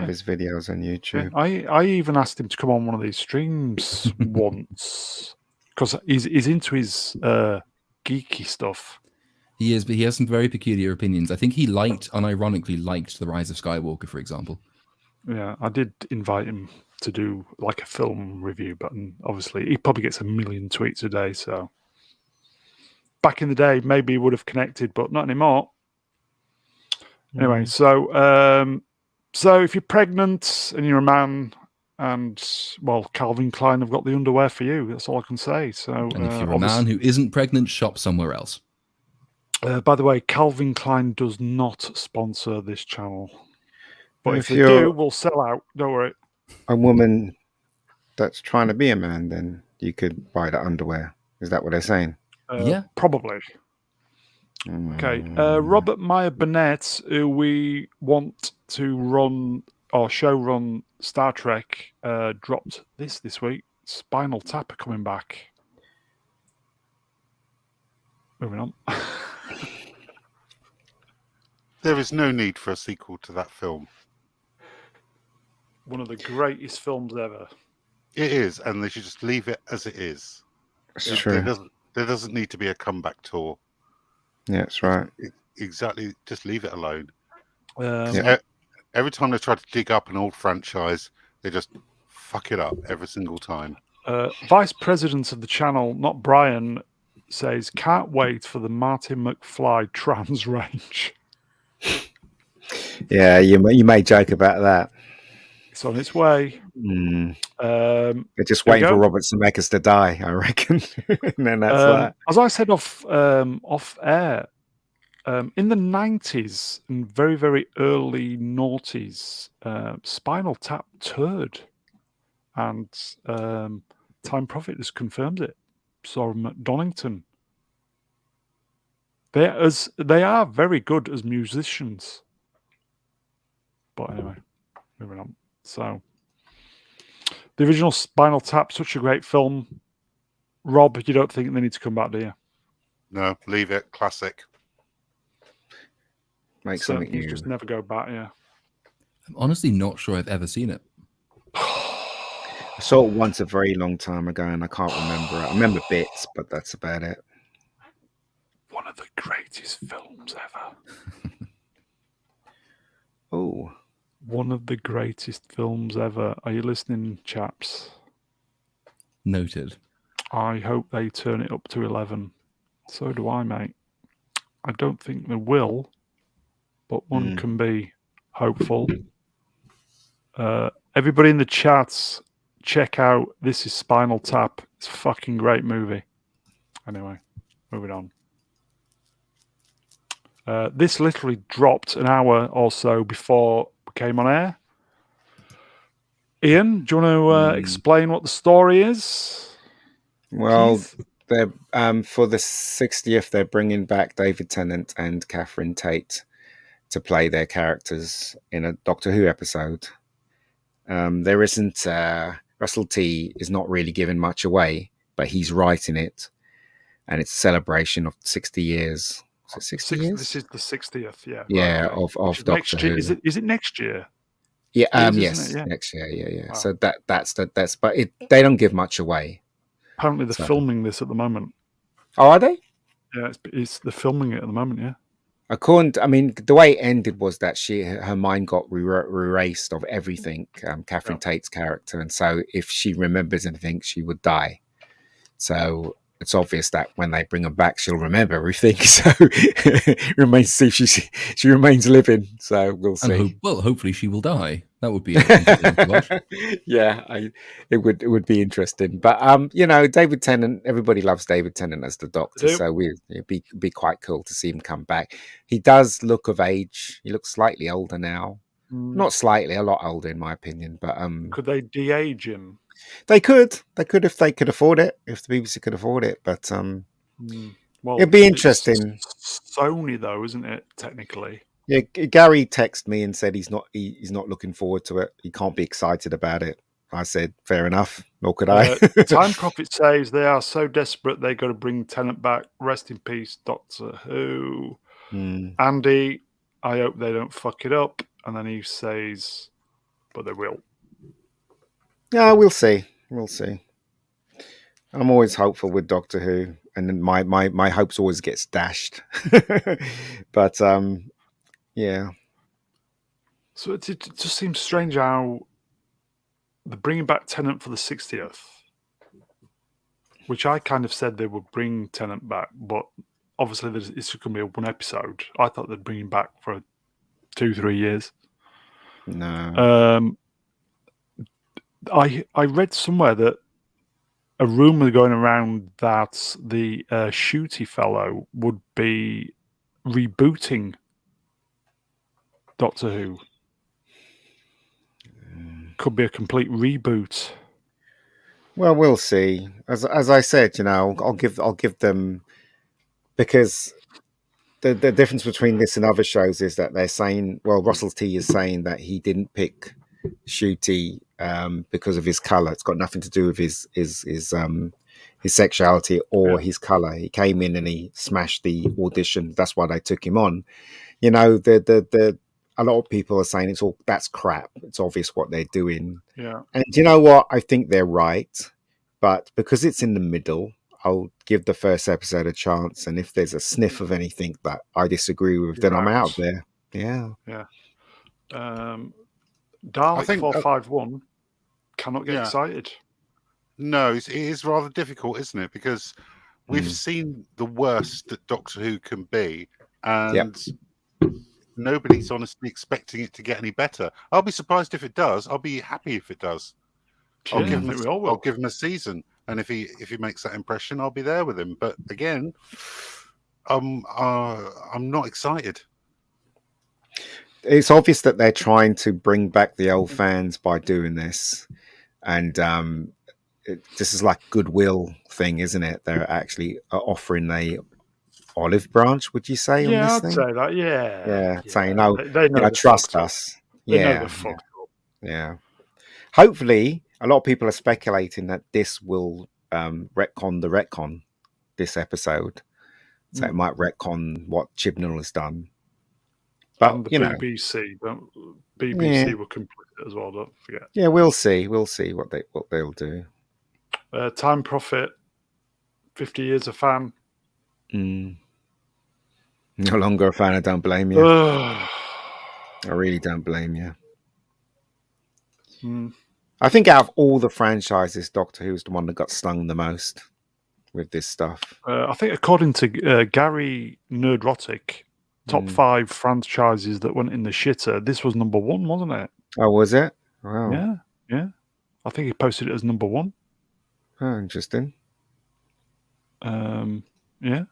his videos on YouTube. Yeah, I even asked him to come on one of these streams once because he's into his geeky stuff. He is, but he has some very peculiar opinions. I think he unironically liked The Rise of Skywalker, for example. Yeah, I did invite him to do like a film review, but obviously he probably gets 1 million tweets a day. So back in the day, maybe he would have connected, but not anymore. Anyway, so if you're pregnant and you're a man, and well, Calvin Klein have got the underwear for you. That's all I can say. So, and if you're a man who isn't pregnant, shop somewhere else. By the way, Calvin Klein does not sponsor this channel, but if they do, we'll sell out. Don't worry. A woman that's trying to be a man, then you could buy the underwear. Is that what they're saying? Yeah, probably. Okay, Robert Meyer Burnett, who we want to run or show run Star Trek, dropped this week. Spinal Tap are coming back. Moving on. There is no need for a sequel to that film. One of the greatest films ever. It is, and they should just leave it as it is. That's true. There doesn't need to be a comeback tour. Yeah, that's right. Exactly. Just leave it alone. Every time they try to dig up an old franchise, they just fuck it up every single time. Vice President of the channel, not Brian, says, "Can't wait for the Martin McFly trans range." Yeah, you may joke about that. It's on its way. They're just waiting for Robert Zemeckis to die, I reckon. And then that's that. As I said off air, in the 90s and very, very early noughties, Spinal Tap toured. And Time Prophet just confirms it. Sorum Donington. They are very good as musicians. But anyway, moving on. So, the original Spinal Tap, such a great film. Rob, you don't think they need to come back, do you? No, leave it. Classic. Make something new. Just never go back, yeah. I'm honestly not sure I've ever seen it. I saw it once a very long time ago, and I can't remember it. I remember bits, but that's about it. One of the greatest films ever. Oh. One of the greatest films ever. Are you listening, chaps? Noted. I hope they turn it up to 11. So do I, mate. I don't think they will, but one can be hopeful. Everybody in the chats, check out This Is Spinal Tap. It's a fucking great movie. Anyway, moving on. This literally dropped an hour or so before we came on air. Ian, do you want to explain what the story is? Well, they're for the 60th, they're bringing back David Tennant and Catherine Tate to play their characters in a Doctor Who episode. There isn't Russell T is not really giving much away, but he's writing it, and it's a celebration of 60 years. Is it 60 years? This is the 60th. Yeah. Yeah, right, okay. of Doctor Who. Is it next year? Yeah. Yes, yeah. Next year. Yeah. Wow. So that's but they don't give much away. Apparently, they're filming this at the moment. Oh, are they? Yeah, they're filming it at the moment. Yeah. The way it ended was that her mind got erased of everything. Catherine Tate's character, and so if she remembers anything, she would die. So it's obvious that when they bring her back, she'll remember everything. So remains to see if she remains living. So we'll see. Hopefully she will die. That would be interesting to watch. Yeah, it would be interesting. But David Tennant. Everybody loves David Tennant as the Doctor, so it'd be quite cool to see him come back. He does look of age. He looks slightly older now. Not slightly, a lot older in my opinion. But could they de-age him? They could if they could afford it. If the BBC could afford it, but well, it'd be interesting. Sony, though, isn't it? Technically. Yeah, Gary texted me and said he's not looking forward to it. He can't be excited about it. I said, fair enough. Nor could I. Time Prophet says they are so desperate they got to bring Tennant back. Rest in peace, Doctor Who. Andy, I hope they don't fuck it up. And then he says, but they will. Yeah, we'll see. We'll see. I'm always hopeful with Doctor Who, and then my hopes always gets dashed. But yeah. So it just seems strange how they're bringing back Tennant for the 60th, which I kind of said they would bring Tennant back, but obviously it's going to be a one episode. I thought they'd bring him back for 2-3 years. No. I read somewhere that a rumor going around that the Shooty fellow would be rebooting Doctor Who. Could be a complete reboot. Well, we'll see. As I said, I'll give them, because the difference between this and other shows is that they're saying, well, Russell T is saying that he didn't pick Shooty because of his color. It's got nothing to do with his sexuality or his color. He came in and he smashed the audition. That's why they took him on. A lot of people are saying that's crap. It's obvious what they're doing. Yeah. And you know what? I think they're right. But because it's in the middle, I'll give the first episode a chance. And if there's a sniff of anything that I disagree with, then I'm out there. Yeah. Yeah. Dalek 451 cannot get excited. No, it is rather difficult, isn't it? Because we've seen the worst that Doctor Who can be. And nobody's honestly expecting it to get any better. I'll be surprised if it does. I'll be happy if it does. Yeah, I'll give him a season, and if he makes that impression, I'll be there with him. But again, I'm not excited. It's obvious that they're trying to bring back the old fans by doing this, and this is like goodwill thing, isn't it? They're actually offering a olive branch, would you say? Yeah, on this I'd thing? say that. Yeah. Saying no, they trust us. They know they're fucked up. Yeah. Hopefully, a lot of people are speculating that this will retcon the retcon this episode, so it might retcon what Chibnall has done. But and the BBC will complete it as well. Don't forget. Yeah, we'll see. We'll see what they'll do. Time Prophet, 50 years a fan. No longer a fan. I don't blame you. I really don't blame you. I think out of all the franchises, Doctor Who's the one that got stung the most with this stuff. I think according to Gary Nerdrotic, top 5 franchises that went in the shitter, this was number 1, wasn't it? Oh, was it? Wow. Yeah. I think he posted it as number 1. Oh, interesting. Yeah.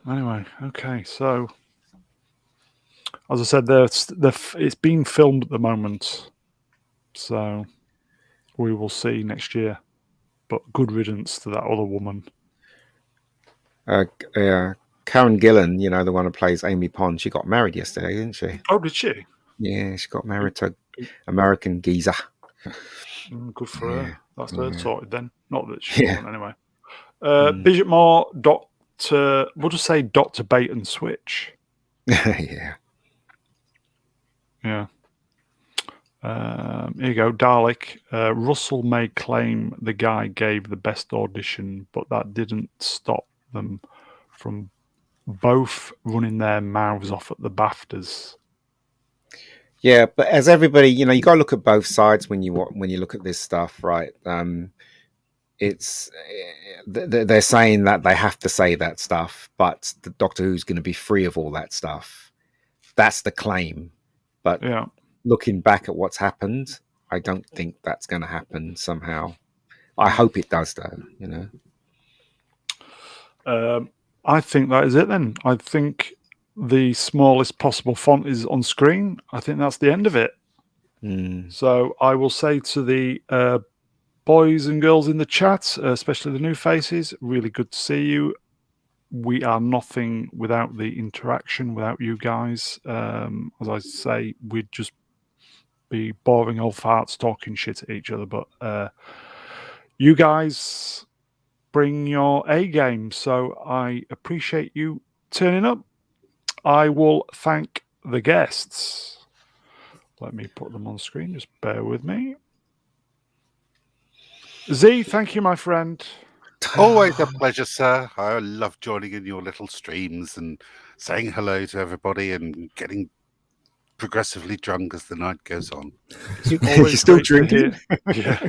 Anyway, okay. So, as I said, it's being filmed at the moment. So, we will see next year. But good riddance to that other woman. Karen Gillan, you know, the one who plays Amy Pond, she got married yesterday, didn't she? Oh, did she? Yeah, she got married to American geezer. Good for Yeah, her. That's her sorted then. Not that she Yeah. wasn't anyway. Bridget Moore, we'll just say Dr. Bait and Switch. Yeah. Yeah. Here you go, Dalek. Russell may claim the guy gave the best audition, but that didn't stop them from both running their mouths off at the BAFTAs. Yeah, but as everybody, you know, you got to look at both sides when you look at this stuff, right? It's they're saying that they have to say that stuff, but the Doctor Who's going to be free of all that stuff. That's the claim. But Yeah. looking back at what's happened, I don't think that's going to happen somehow. I hope it does, though. You know. I think that is it then. I think the smallest possible font is on screen. I think that's the end of it. So I will say to the boys and girls in the chat, especially the new faces, really good to see you. We are nothing without the interaction, without you guys. As I say, we'd just be boring old farts talking shit at each other. But you guys bring your A game, so I appreciate you turning up. I will thank the guests. Let me put them on screen. Just bear with me. Z, thank you, my friend. Always a pleasure, sir. I love joining in your little streams and saying hello to everybody and getting progressively drunk as the night goes on. You're still drinking? Yeah.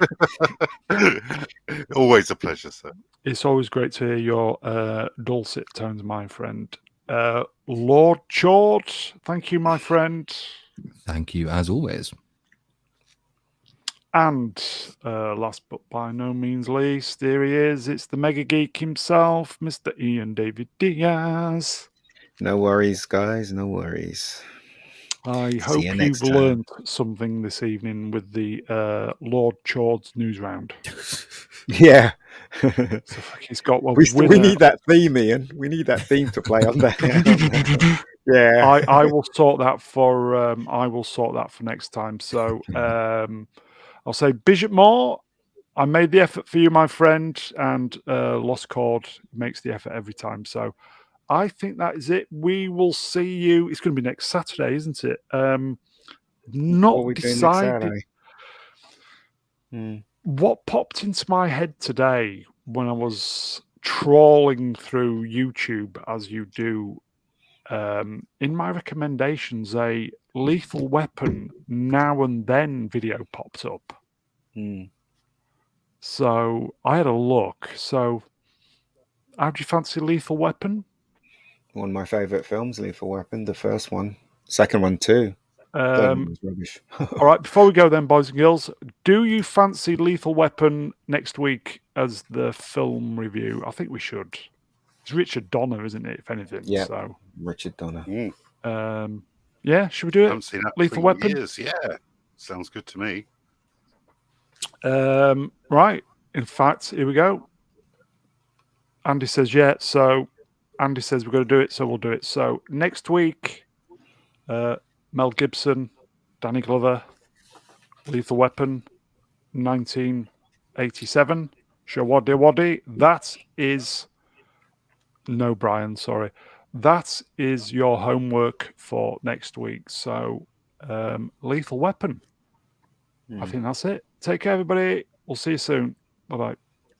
Always a pleasure, sir. It's always great to hear your dulcet tones, my friend. Lord Chort, thank you, my friend. Thank you, as always. And last but by no means least, here he is. It's the mega geek himself, Mr. Ian David Diaz. No worries, guys. No worries. I hope you've learned something this evening with the Lord Chord's news round. Yeah. So he's got one. We need that theme, Ian. We need that theme to play on there. Yeah. I will sort that for next time. So I'll say Bishop Moore, I made the effort for you, my friend, and Lost Chord makes the effort every time. So I think that is it. We will see you. It's going to be next Saturday, isn't it? Not decided. What popped into my head today when I was trawling through YouTube, as you do, in my recommendations, a Lethal Weapon Now and Then video popped up. So I had a look. So how do you fancy Lethal Weapon? One of my favourite films, Lethal Weapon. The first one. Second one too. Third one was rubbish. All right, before we go then, boys and girls, do you fancy Lethal Weapon next week as the film review? I think we should. It's Richard Donner, isn't it, if anything? Yeah, so Richard Donner. Yeah, should we do it? I haven't seen that Lethal for Weapon? years. Yeah, sounds good to me. Right. In fact, here we go. Andy says, yeah. So Andy says we're going to do it, so we'll do it. So next week, Mel Gibson, Danny Glover, Lethal Weapon, 1987. Shawaddy Waddy. That is... No, Brian, sorry. That is your homework for next week. So, Lethal Weapon. I think that's it. Take care, everybody. We'll see you soon. Bye-bye.